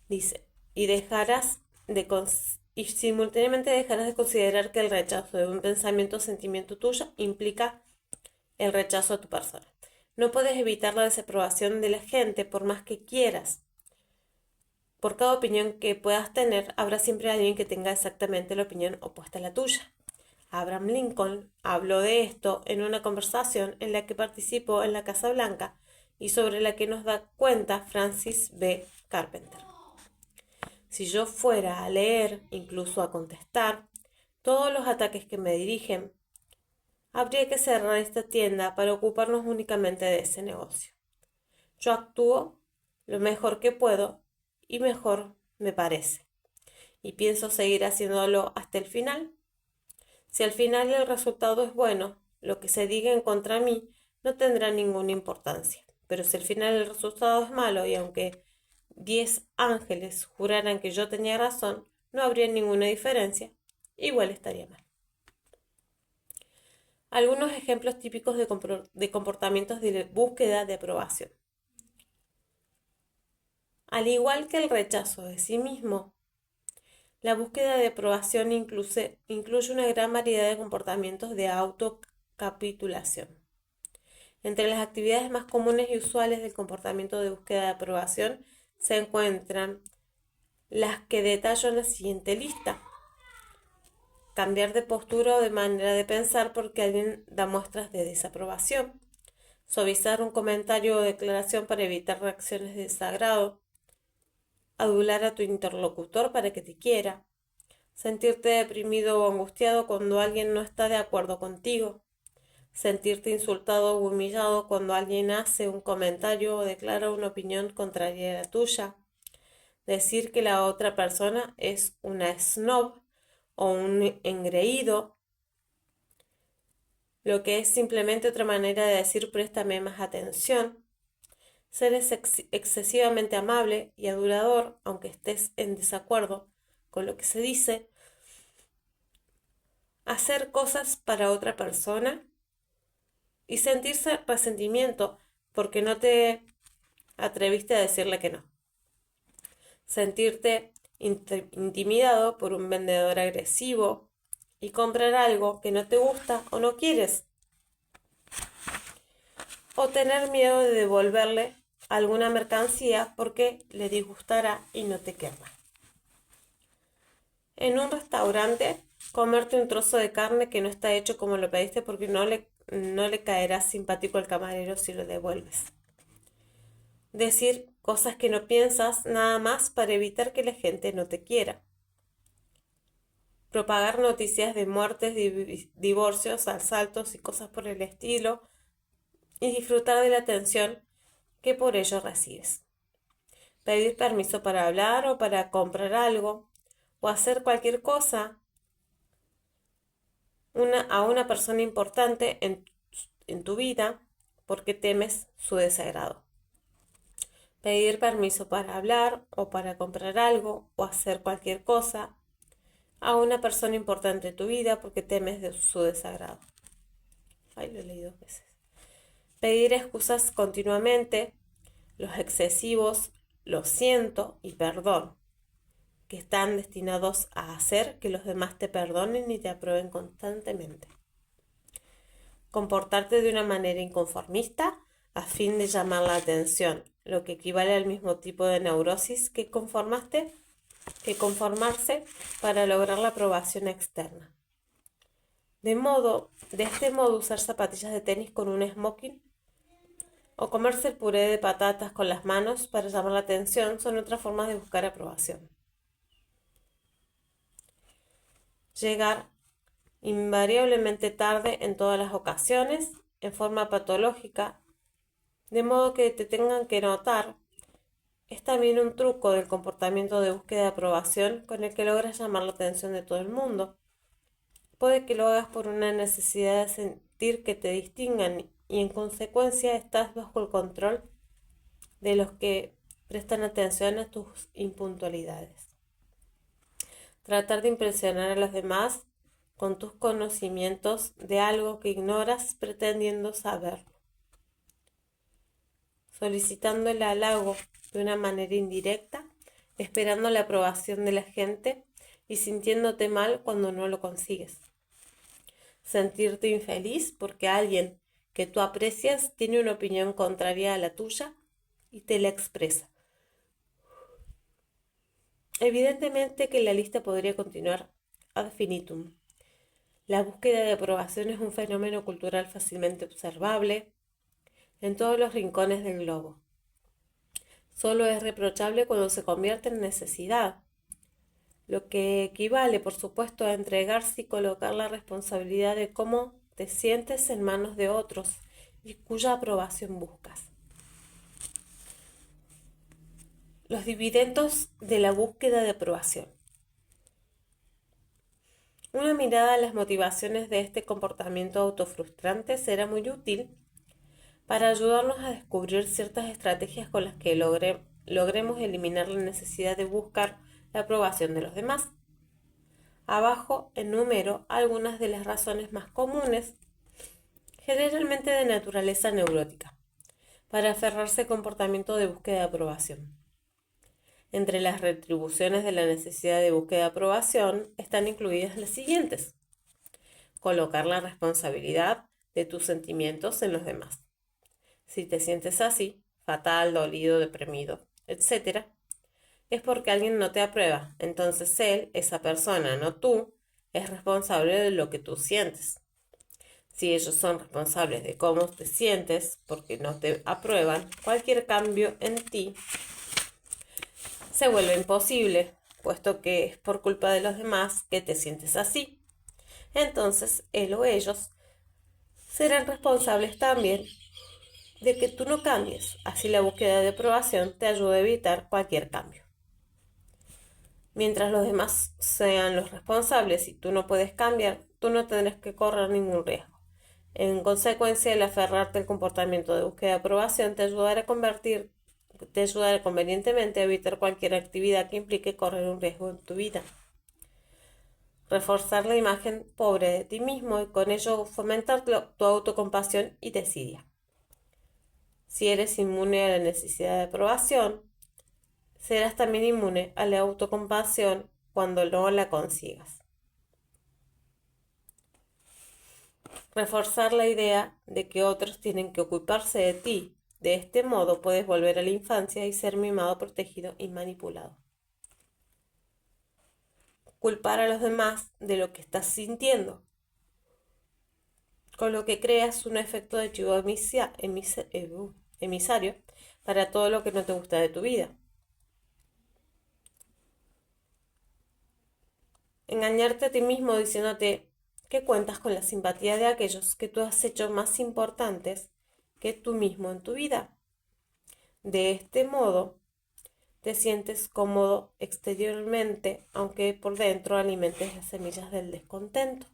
Dice, y simultáneamente dejarás de considerar que el rechazo de un pensamiento o sentimiento tuyo implica el rechazo a tu persona. No puedes evitar la desaprobación de la gente por más que quieras. Por cada opinión que puedas tener, habrá siempre alguien que tenga exactamente la opinión opuesta a la tuya. Abraham Lincoln habló de esto en una conversación en la que participó en la Casa Blanca y sobre la que nos da cuenta Francis B. Carpenter. Si yo fuera a leer, incluso a contestar, todos los ataques que me dirigen, habría que cerrar esta tienda para ocuparnos únicamente de ese negocio. Yo actúo lo mejor que puedo y mejor me parece. Y pienso seguir haciéndolo hasta el final. Si al final el resultado es bueno, lo que se diga en contra de mí no tendrá ninguna importancia. Pero si al final el resultado es malo y aunque 10 ángeles juraran que yo tenía razón, no habría ninguna diferencia. Igual estaría mal. Algunos ejemplos típicos de comportamientos de búsqueda de aprobación. Al igual que el rechazo de sí mismo, la búsqueda de aprobación incluye una gran variedad de comportamientos de autocapitulación. Entre las actividades más comunes y usuales del comportamiento de búsqueda de aprobación se encuentran las que detallo en la siguiente lista. Cambiar de postura o de manera de pensar porque alguien da muestras de desaprobación. Suavizar un comentario o declaración para evitar reacciones de desagrado. Adular a tu interlocutor para que te quiera. Sentirte deprimido o angustiado cuando alguien no está de acuerdo contigo. Sentirte insultado o humillado cuando alguien hace un comentario o declara una opinión contraria a la tuya. Decir que la otra persona es una snob o un engreído, lo que es simplemente otra manera de decir préstame más atención. Ser excesivamente amable y adulador, aunque estés en desacuerdo con lo que se dice. Hacer cosas para otra persona y sentirse resentimiento porque no te atreviste a decirle que no. Sentirte intimidado por un vendedor agresivo y comprar algo que no te gusta o no quieres. O tener miedo de devolverle alguna mercancía porque le disgustará y no te querrá. En un restaurante, comerte un trozo de carne que no está hecho como lo pediste porque no le caerá simpático al camarero si lo devuelves. Decir cosas que no piensas nada más para evitar que la gente no te quiera. Propagar noticias de muertes, divorcios, asaltos y cosas por el estilo y disfrutar de la atención que por ello recibes. Pedir permiso para hablar o para comprar algo o hacer cualquier cosa a una persona importante en tu vida porque temes su desagrado. Pedir permiso para hablar o para comprar algo o hacer cualquier cosa a una persona importante en tu vida porque temes de su desagrado. Ay, lo he leído 2 veces. Pedir excusas continuamente, los excesivos, lo siento y perdón, que están destinados a hacer que los demás te perdonen y te aprueben constantemente. Comportarte de una manera inconformista a fin de llamar la atención, lo que equivale al mismo tipo de neurosis que conformarse para lograr la aprobación externa. De este modo usar zapatillas de tenis con un smoking o comerse el puré de patatas con las manos para llamar la atención son otras formas de buscar aprobación. Llegar invariablemente tarde en todas las ocasiones, en forma patológica, de modo que te tengan que notar, es también un truco del comportamiento de búsqueda de aprobación con el que logras llamar la atención de todo el mundo. Puede que lo hagas por una necesidad de sentir que te distingan y en consecuencia estás bajo el control de los que prestan atención a tus impuntualidades. Tratar de impresionar a los demás con tus conocimientos de algo que ignoras pretendiendo saberlo. Solicitando el halago de una manera indirecta, esperando la aprobación de la gente y sintiéndote mal cuando no lo consigues. Sentirte infeliz porque alguien que tú aprecias tiene una opinión contraria a la tuya y te la expresa. Evidentemente que la lista podría continuar ad infinitum. La búsqueda de aprobación es un fenómeno cultural fácilmente observable en todos los rincones del globo. Solo es reprochable cuando se convierte en necesidad, lo que equivale, por supuesto, a entregarse y colocar la responsabilidad de cómo te sientes en manos de otros y cuya aprobación buscas. Los dividendos de la búsqueda de aprobación. Una mirada a las motivaciones de este comportamiento autofrustrante será muy útil para ayudarnos a descubrir ciertas estrategias con las que logremos eliminar la necesidad de buscar la aprobación de los demás. Abajo enumero algunas de las razones más comunes, generalmente de naturaleza neurótica, para aferrarse al comportamiento de búsqueda de aprobación. Entre las retribuciones de la necesidad de búsqueda de aprobación están incluidas las siguientes: colocar la responsabilidad de tus sentimientos en los demás. Si te sientes así, fatal, dolido, deprimido, etc., es porque alguien no te aprueba. Entonces él, esa persona, no tú, es responsable de lo que tú sientes. Si ellos son responsables de cómo te sientes porque no te aprueban, cualquier cambio en ti se vuelve imposible, puesto que es por culpa de los demás que te sientes así. Entonces él o ellos serán responsables también de que tú no cambies. Así la búsqueda de aprobación te ayuda a evitar cualquier cambio. Mientras los demás sean los responsables y tú no puedes cambiar, tú no tendrás que correr ningún riesgo. En consecuencia, el aferrarte al comportamiento de búsqueda de aprobación te ayudará convenientemente a evitar cualquier actividad que implique correr un riesgo en tu vida. Reforzar la imagen pobre de ti mismo y con ello fomentar tu autocompasión y desidia. Si eres inmune a la necesidad de aprobación, serás también inmune a la autocompasión cuando no la consigas. Reforzar la idea de que otros tienen que ocuparse de ti De este modo puedes volver a la infancia y ser mimado, protegido y manipulado. Culpar a los demás de lo que estás sintiendo, con lo que creas un efecto de chivo emisario para todo lo que no te gusta de tu vida. Engañarte a ti mismo diciéndote que cuentas con la simpatía de aquellos que tú has hecho más importantes que tú mismo en tu vida. De este modo, te sientes cómodo exteriormente, aunque por dentro alimentes las semillas del descontento.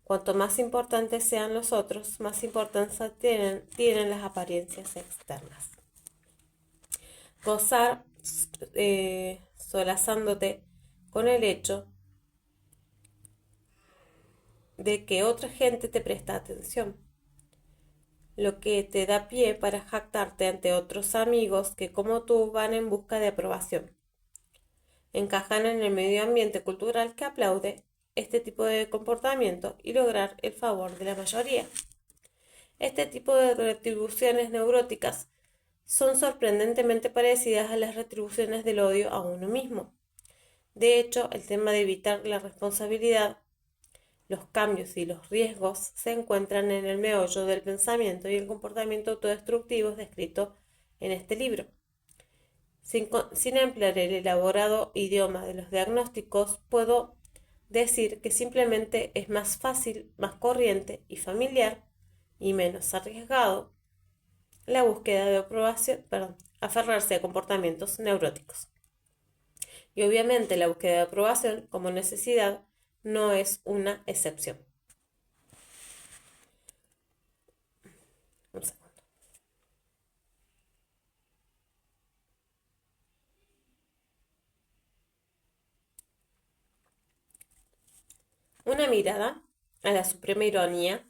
Cuanto más importantes sean los otros, más importancia tienen las apariencias externas. Gozar solazándote con el hecho de que otra gente te presta atención, lo que te da pie para jactarte ante otros amigos que como tú van en busca de aprobación. Encajan en el medio ambiente cultural que aplaude este tipo de comportamiento y lograr el favor de la mayoría. Este tipo de retribuciones neuróticas son sorprendentemente parecidas a las retribuciones del odio a uno mismo. De hecho, el tema de evitar la responsabilidad, los cambios y los riesgos se encuentran en el meollo del pensamiento y el comportamiento autodestructivos descrito en este libro. Sin emplear el elaborado idioma de los diagnósticos, puedo decir que simplemente es más fácil, más corriente y familiar y menos arriesgado la búsqueda de aprobación, aferrarse a comportamientos neuróticos. Y obviamente la búsqueda de aprobación como necesidad no es una excepción. Un segundo. Una mirada a la suprema ironía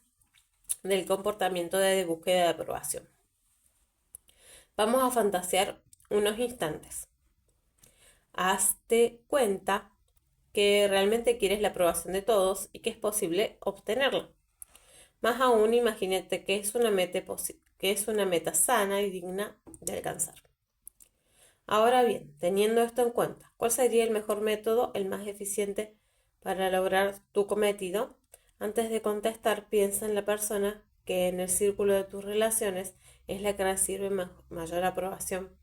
del comportamiento de búsqueda de aprobación. Vamos a fantasear unos instantes. Hazte cuenta que realmente quieres la aprobación de todos y que es posible obtenerla. Más aún, imagínate que es una meta sana y digna de alcanzar. Ahora bien, teniendo esto en cuenta, ¿cuál sería el mejor método, el más eficiente para lograr tu cometido? Antes de contestar, piensa en la persona que en el círculo de tus relaciones es la que recibe mayor aprobación.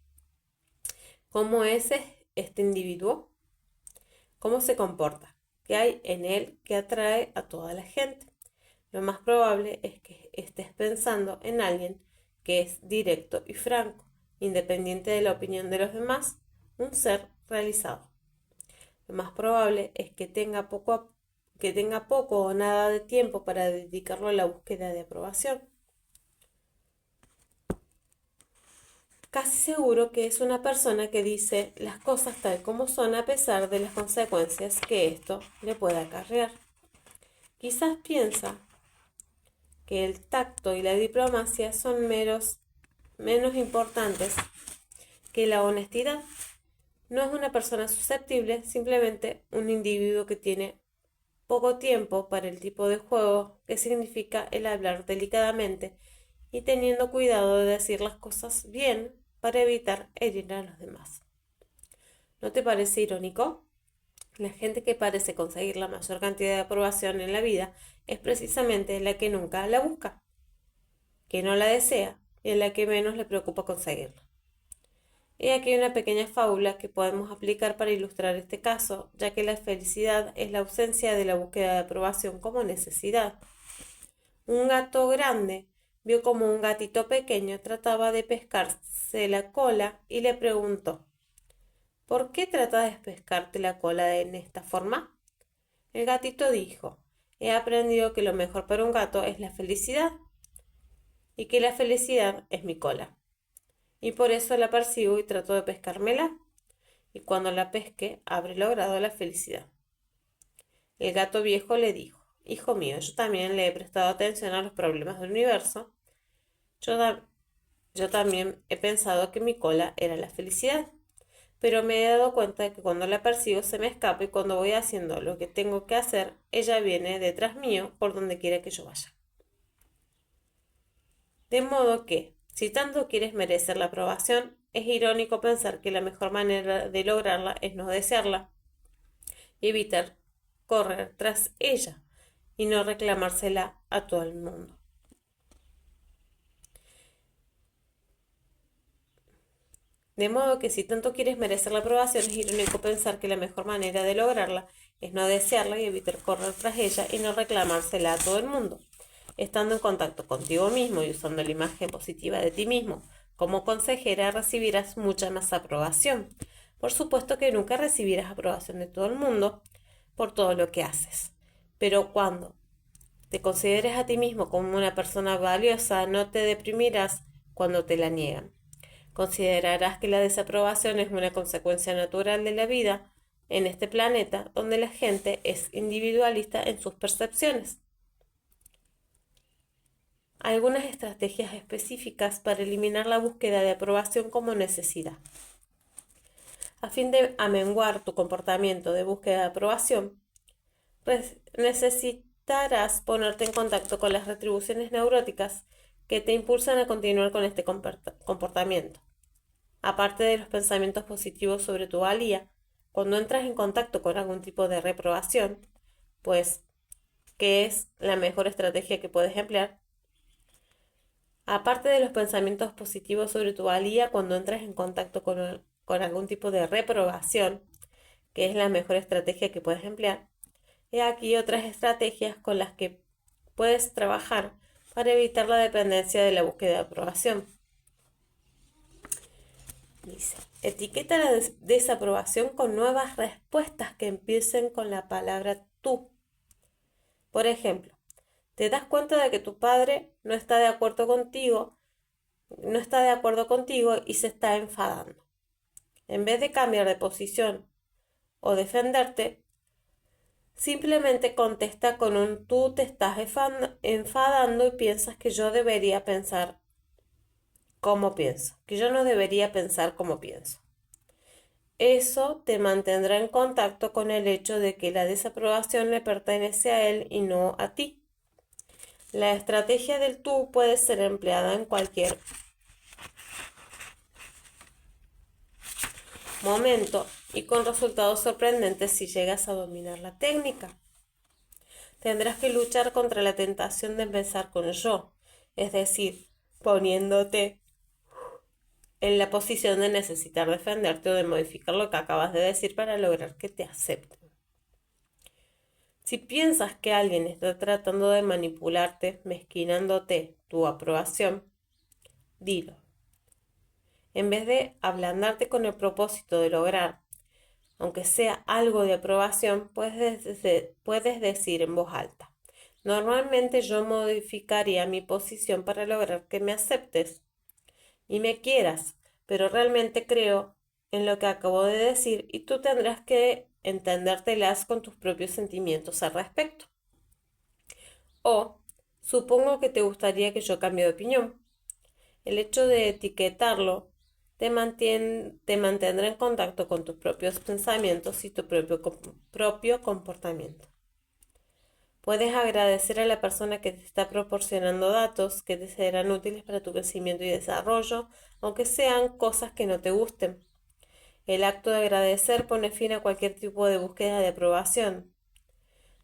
¿Cómo es este individuo? ¿Cómo se comporta? ¿Qué hay en él que atrae a toda la gente? Lo más probable es que estés pensando en alguien que es directo y franco, independiente de la opinión de los demás, un ser realizado. Lo más probable es que tenga poco o nada de tiempo para dedicarlo a la búsqueda de aprobación. Casi seguro que es una persona que dice las cosas tal como son a pesar de las consecuencias que esto le pueda acarrear. Quizás piensa que el tacto y la diplomacia son menos importantes que la honestidad. No es una persona susceptible, simplemente un individuo que tiene poco tiempo para el tipo de juego que significa el hablar delicadamente y teniendo cuidado de decir las cosas bien para evitar herir a los demás. ¿No te parece irónico? La gente que parece conseguir la mayor cantidad de aprobación en la vida es precisamente la que nunca la busca, que no la desea y en la que menos le preocupa conseguirla. He aquí una pequeña fábula que podemos aplicar para ilustrar este caso, ya que la felicidad es la ausencia de la búsqueda de aprobación como necesidad. Un gato grande vio como un gatito pequeño trataba de pescarse la cola y le preguntó: ¿por qué tratas de pescarte la cola en esta forma? El gatito dijo: he aprendido que lo mejor para un gato es la felicidad y que la felicidad es mi cola. Y por eso la persigo y trato de pescármela. Y cuando la pesque, habré logrado la felicidad. El gato viejo le dijo: hijo mío, yo también le he prestado atención a los problemas del universo. Yo también he pensado que mi cola era la felicidad. Pero me he dado cuenta de que cuando la persigo se me escapa y cuando voy haciendo lo que tengo que hacer, ella viene detrás mío por donde quiera que yo vaya. De modo que, Si tanto quieres merecer la aprobación, es irónico pensar que la mejor manera de lograrla es no desearla y evitar correr tras ella y no reclamársela a todo el mundo. De modo que si tanto quieres merecer la aprobación, es irónico pensar que la mejor manera de lograrla es no desearla y evitar correr tras ella y no reclamársela a todo el mundo. Estando en contacto contigo mismo y usando la imagen positiva de ti mismo como consejera, recibirás mucha más aprobación. Por supuesto que nunca recibirás aprobación de todo el mundo por todo lo que haces. Pero cuando te consideres a ti mismo como una persona valiosa, no te deprimirás cuando te la niegan. Considerarás que la desaprobación es una consecuencia natural de la vida en este planeta, donde la gente es individualista en sus percepciones. Algunas estrategias específicas para eliminar la búsqueda de aprobación como necesidad. A fin de amenguar tu comportamiento de búsqueda de aprobación, necesitarás ponerte en contacto con las retribuciones neuróticas que te impulsan a continuar con este comportamiento. Aparte de los pensamientos positivos sobre tu valía, cuando entras en contacto con algún tipo de reprobación, pues, ¿qué es la mejor estrategia que puedes emplear? Aparte de los pensamientos positivos sobre tu valía, cuando entras en contacto con algún tipo de reprobación, ¿qué es la mejor estrategia que puedes emplear? He aquí otras estrategias con las que puedes trabajar para evitar la dependencia de la búsqueda de aprobación. Dice, etiqueta la desaprobación con nuevas respuestas que empiecen con la palabra tú. Por ejemplo, te das cuenta de que tu padre no está de acuerdo contigo y se está enfadando. En vez de cambiar de posición o defenderte, simplemente contesta con un tú te estás enfadando y piensas que yo debería pensar como pienso, que yo no debería pensar como pienso. Eso te mantendrá en contacto con el hecho de que la desaprobación le pertenece a él y no a ti. La estrategia del tú puede ser empleada en cualquier momento y con resultados sorprendentes si llegas a dominar la técnica. Tendrás que luchar contra la tentación de empezar con yo, es decir, poniéndote en la posición de necesitar defenderte o de modificar lo que acabas de decir para lograr que te acepten. Si piensas que alguien está tratando de manipularte, mezquinándote tu aprobación, dilo. En vez de ablandarte con el propósito de lograr, aunque sea algo de aprobación, puedes decir en voz alta. Normalmente yo modificaría mi posición para lograr que me aceptes y me quieras, pero realmente creo en lo que acabo de decir y tú tendrás que entendértelas con tus propios sentimientos al respecto. O, supongo que te gustaría que yo cambie de opinión. El hecho de etiquetarlo te mantendrá en contacto con tus propios pensamientos y tu propio comportamiento. Puedes agradecer a la persona que te está proporcionando datos que te serán útiles para tu crecimiento y desarrollo, aunque sean cosas que no te gusten. El acto de agradecer pone fin a cualquier tipo de búsqueda de aprobación.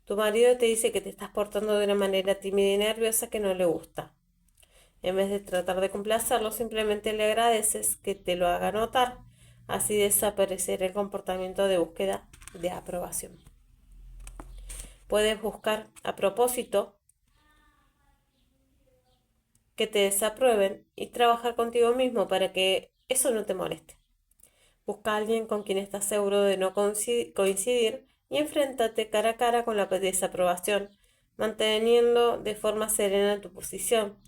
Tu marido te dice que te estás portando de una manera tímida y nerviosa que no le gusta. En vez de tratar de complacerlo, simplemente le agradeces que te lo haga notar. Así desaparecerá el comportamiento de búsqueda de aprobación. Puedes buscar a propósito que te desaprueben y trabajar contigo mismo para que eso no te moleste. Busca a alguien con quien estás seguro de no coincidir y enfréntate cara a cara con la desaprobación, manteniendo de forma serena tu posición.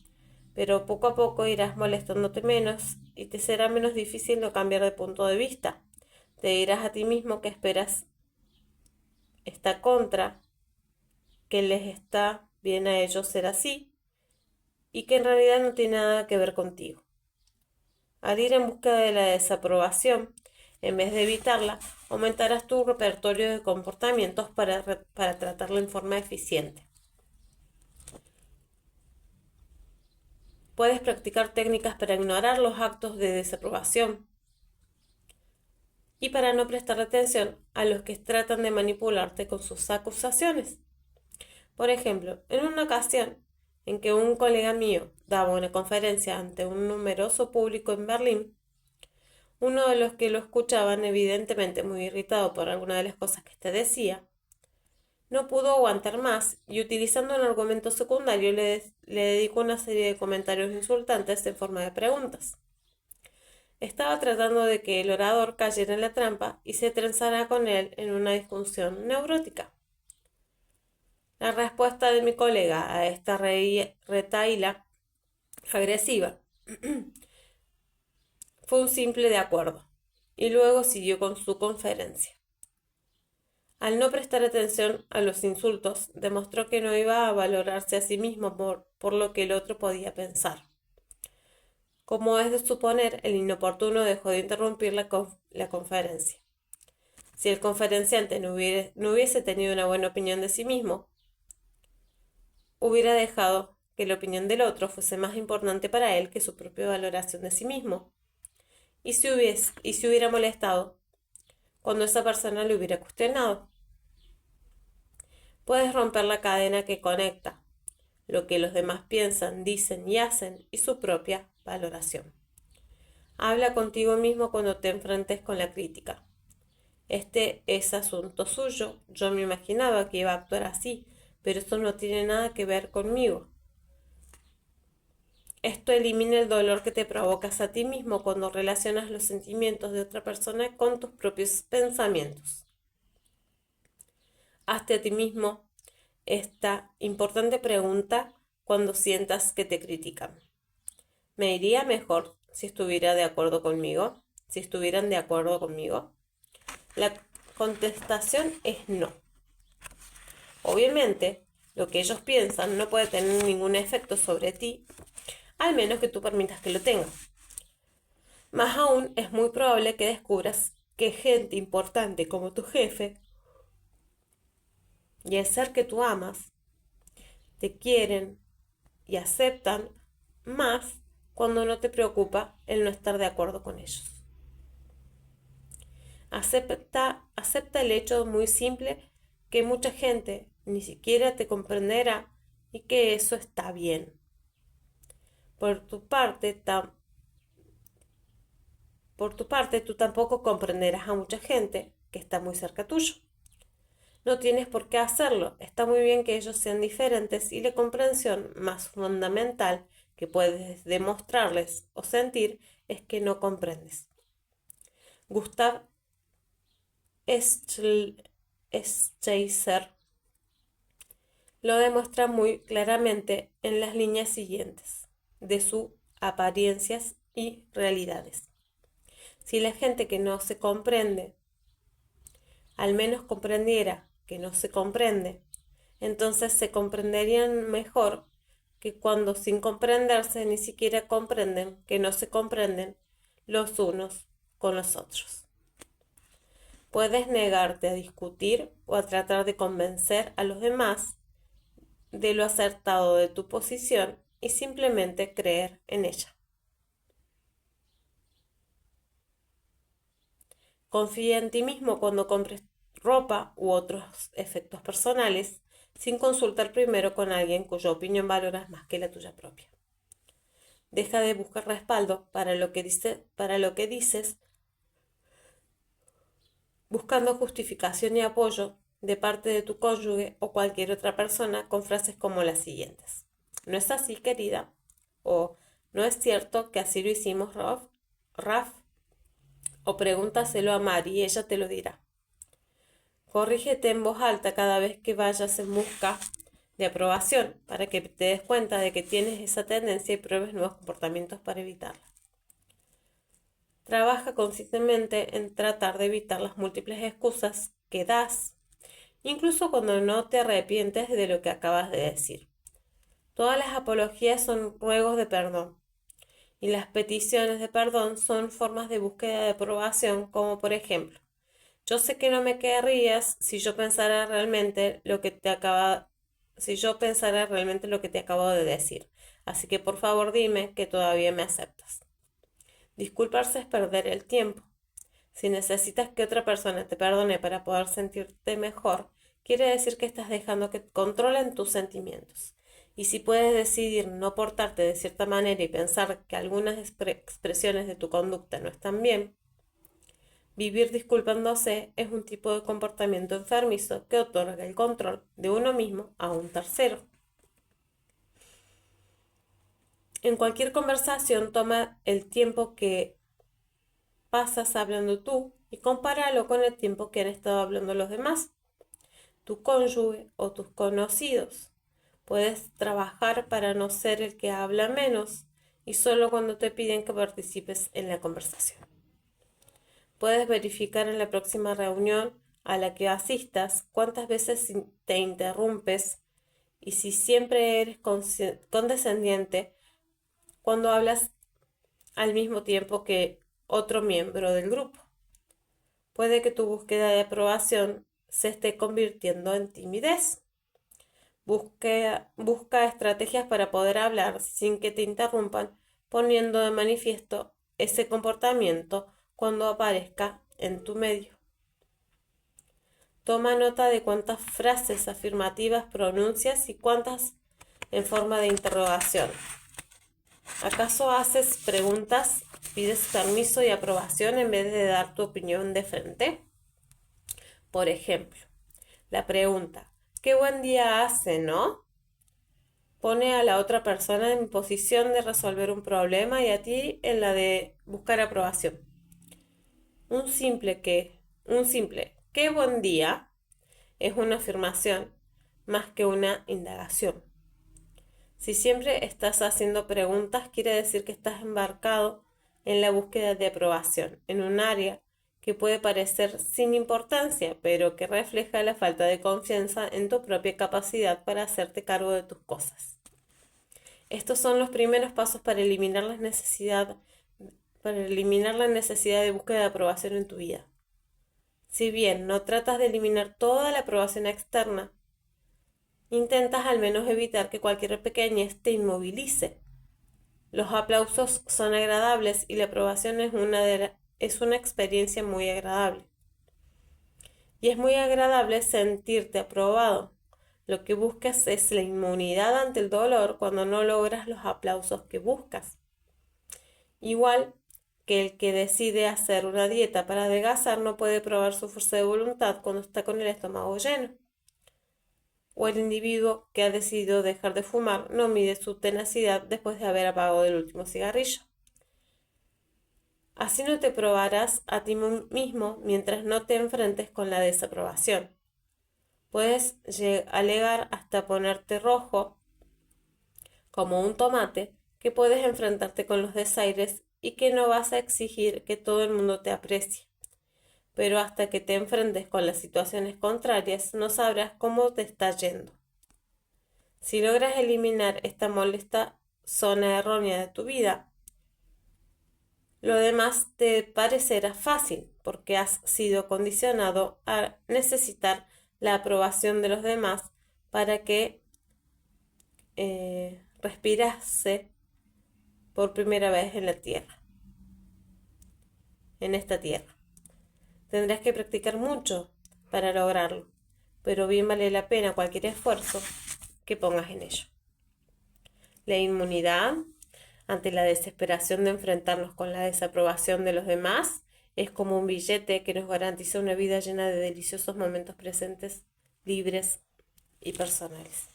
Pero poco a poco irás molestándote menos y te será menos difícil no cambiar de punto de vista. Te dirás a ti mismo que esperas esta contra, que les está bien a ellos ser así y que en realidad no tiene nada que ver contigo. Al ir en busca de la desaprobación, en vez de evitarla, aumentarás tu repertorio de comportamientos para tratarla en forma eficiente. Puedes practicar técnicas para ignorar los actos de desaprobación y para no prestar atención a los que tratan de manipularte con sus acusaciones. Por ejemplo, en una ocasión en que un colega mío daba una conferencia ante un numeroso público en Berlín, uno de los que lo escuchaban, evidentemente muy irritado por alguna de las cosas que éste decía, no pudo aguantar más y utilizando un argumento secundario le dedicó una serie de comentarios insultantes en forma de preguntas. Estaba tratando de que el orador cayera en la trampa y se trenzara con él en una discusión neurótica. La respuesta de mi colega a esta retahíla agresiva fue un simple de acuerdo, y luego siguió con su conferencia. Al no prestar atención a los insultos, demostró que no iba a valorarse a sí mismo por lo que el otro podía pensar. Como es de suponer, el inoportuno dejó de interrumpir la conferencia. Si el conferenciante no hubiese tenido una buena opinión de sí mismo, hubiera dejado que la opinión del otro fuese más importante para él que su propia valoración de sí mismo. Y si hubiera molestado cuando esa persona le hubiera cuestionado. Puedes romper la cadena que conecta lo que los demás piensan, dicen y hacen y su propia valoración. Habla contigo mismo cuando te enfrentes con la crítica. Este es asunto suyo. Yo me imaginaba que iba a actuar así, pero eso no tiene nada que ver conmigo. Esto elimina el dolor que te provocas a ti mismo cuando relacionas los sentimientos de otra persona con tus propios pensamientos. Hazte a ti mismo esta importante pregunta cuando sientas que te critican. ¿Me iría mejor si estuviera de acuerdo conmigo? ¿Si estuvieran de acuerdo conmigo? La contestación es no. Obviamente, lo que ellos piensan no puede tener ningún efecto sobre ti, al menos que tú permitas que lo tenga. Más aún, es muy probable que descubras que gente importante como tu jefe y el ser que tú amas te quieren y aceptan más cuando no te preocupa el no estar de acuerdo con ellos. Acepta el hecho muy simple que mucha gente ni siquiera te comprenderá y que eso está bien. Por tu parte, tú tampoco comprenderás a mucha gente que está muy cerca tuyo. No tienes por qué hacerlo. Está muy bien que ellos sean diferentes y la comprensión más fundamental que puedes demostrarles o sentir es que no comprendes. Gustav Schaefer lo demuestra muy claramente en las líneas siguientes de sus apariencias y realidades. Si la gente que no se comprende al menos comprendiera que no se comprende, entonces se comprenderían mejor que cuando sin comprenderse ni siquiera comprenden que no se comprenden los unos con los otros. Puedes negarte a discutir o a tratar de convencer a los demás de lo acertado de tu posición y simplemente creer en ella. Confía en ti mismo cuando compres ropa u otros efectos personales sin consultar primero con alguien cuya opinión valoras más que la tuya propia. Deja de buscar respaldo para lo que dices, buscando justificación y apoyo de parte de tu cónyuge o cualquier otra persona con frases como las siguientes. ¿No es así, querida? O ¿no es cierto que así lo hicimos, Raf? O pregúntaselo a Mari y ella te lo dirá. Corrígete en voz alta cada vez que vayas en busca de aprobación para que te des cuenta de que tienes esa tendencia y pruebes nuevos comportamientos para evitarla. Trabaja consistentemente en tratar de evitar las múltiples excusas que das, incluso cuando no te arrepientes de lo que acabas de decir. Todas las apologías son ruegos de perdón, y las peticiones de perdón son formas de búsqueda de aprobación, como por ejemplo, yo sé que no me querrías si yo pensara realmente lo que te acabo de decir. así que por favor dime que todavía me aceptas. Disculparse es perder el tiempo. Si necesitas que otra persona te perdone para poder sentirte mejor, quiere decir que estás dejando que controlen tus sentimientos. Y si puedes decidir no portarte de cierta manera y pensar que algunas expresiones de tu conducta no están bien, vivir disculpándose es un tipo de comportamiento enfermizo que otorga el control de uno mismo a un tercero. En cualquier conversación, toma el tiempo que pasas hablando tú y compáralo con el tiempo que han estado hablando los demás, tu cónyuge o tus conocidos. Puedes trabajar para no ser el que habla menos y solo cuando te piden que participes en la conversación. Puedes verificar en la próxima reunión a la que asistas cuántas veces te interrumpes y si siempre eres condescendiente cuando hablas al mismo tiempo que otro miembro del grupo. Puede que tu búsqueda de aprobación se esté convirtiendo en timidez. Busca estrategias para poder hablar sin que te interrumpan, poniendo de manifiesto ese comportamiento cuando aparezca en tu medio. Toma nota de cuántas frases afirmativas pronuncias y cuántas en forma de interrogación. ¿Acaso haces preguntas, pides permiso y aprobación en vez de dar tu opinión de frente? Por ejemplo, la pregunta, ¿qué buen día hace, no? Pone a la otra persona en posición de resolver un problema y a ti en la de buscar aprobación. Un simple ¿qué buen día? Es una afirmación más que una indagación. Si siempre estás haciendo preguntas, quiere decir que estás embarcado en la búsqueda de aprobación, en un área que puede parecer sin importancia, pero que refleja la falta de confianza en tu propia capacidad para hacerte cargo de tus cosas. Estos son los primeros pasos para eliminar la necesidad de búsqueda de aprobación en tu vida. Si bien no tratas de eliminar toda la aprobación externa, intentas al menos evitar que cualquier pequeñez te inmovilice. Los aplausos son agradables y la aprobación es una experiencia muy agradable. Y es muy agradable sentirte aprobado. Lo que buscas es la inmunidad ante el dolor cuando no logras los aplausos que buscas. Igual que el que decide hacer una dieta para adelgazar no puede probar su fuerza de voluntad cuando está con el estómago lleno. O el individuo que ha decidido dejar de fumar no mide su tenacidad después de haber apagado el último cigarrillo. Así no te probarás a ti mismo mientras no te enfrentes con la desaprobación. Puedes alegar hasta ponerte rojo como un tomate que puedes enfrentarte con los desaires y que no vas a exigir que todo el mundo te aprecie. Pero hasta que te enfrentes con las situaciones contrarias no sabrás cómo te está yendo. Si logras eliminar esta molesta zona errónea de tu vida, lo demás te parecerá fácil porque has sido condicionado a necesitar la aprobación de los demás para que respirase por primera vez en esta tierra. Tendrás que practicar mucho para lograrlo, pero bien vale la pena cualquier esfuerzo que pongas en ello. La inmunidad ante la desesperación de enfrentarnos con la desaprobación de los demás es como un billete que nos garantiza una vida llena de deliciosos momentos presentes, libres y personales.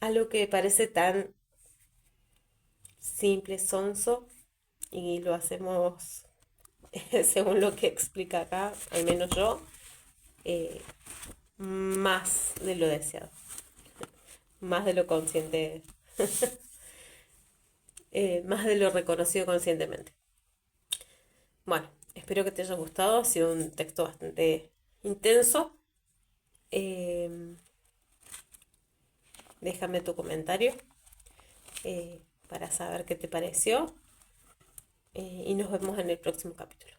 Algo que parece tan simple, sonso, y lo hacemos según lo que explica acá, al menos yo, más de lo deseado, más de lo consciente, más de lo reconocido conscientemente. Bueno, espero que te haya gustado, ha sido un texto bastante intenso. Déjame tu comentario para saber qué te pareció y nos vemos en el próximo capítulo.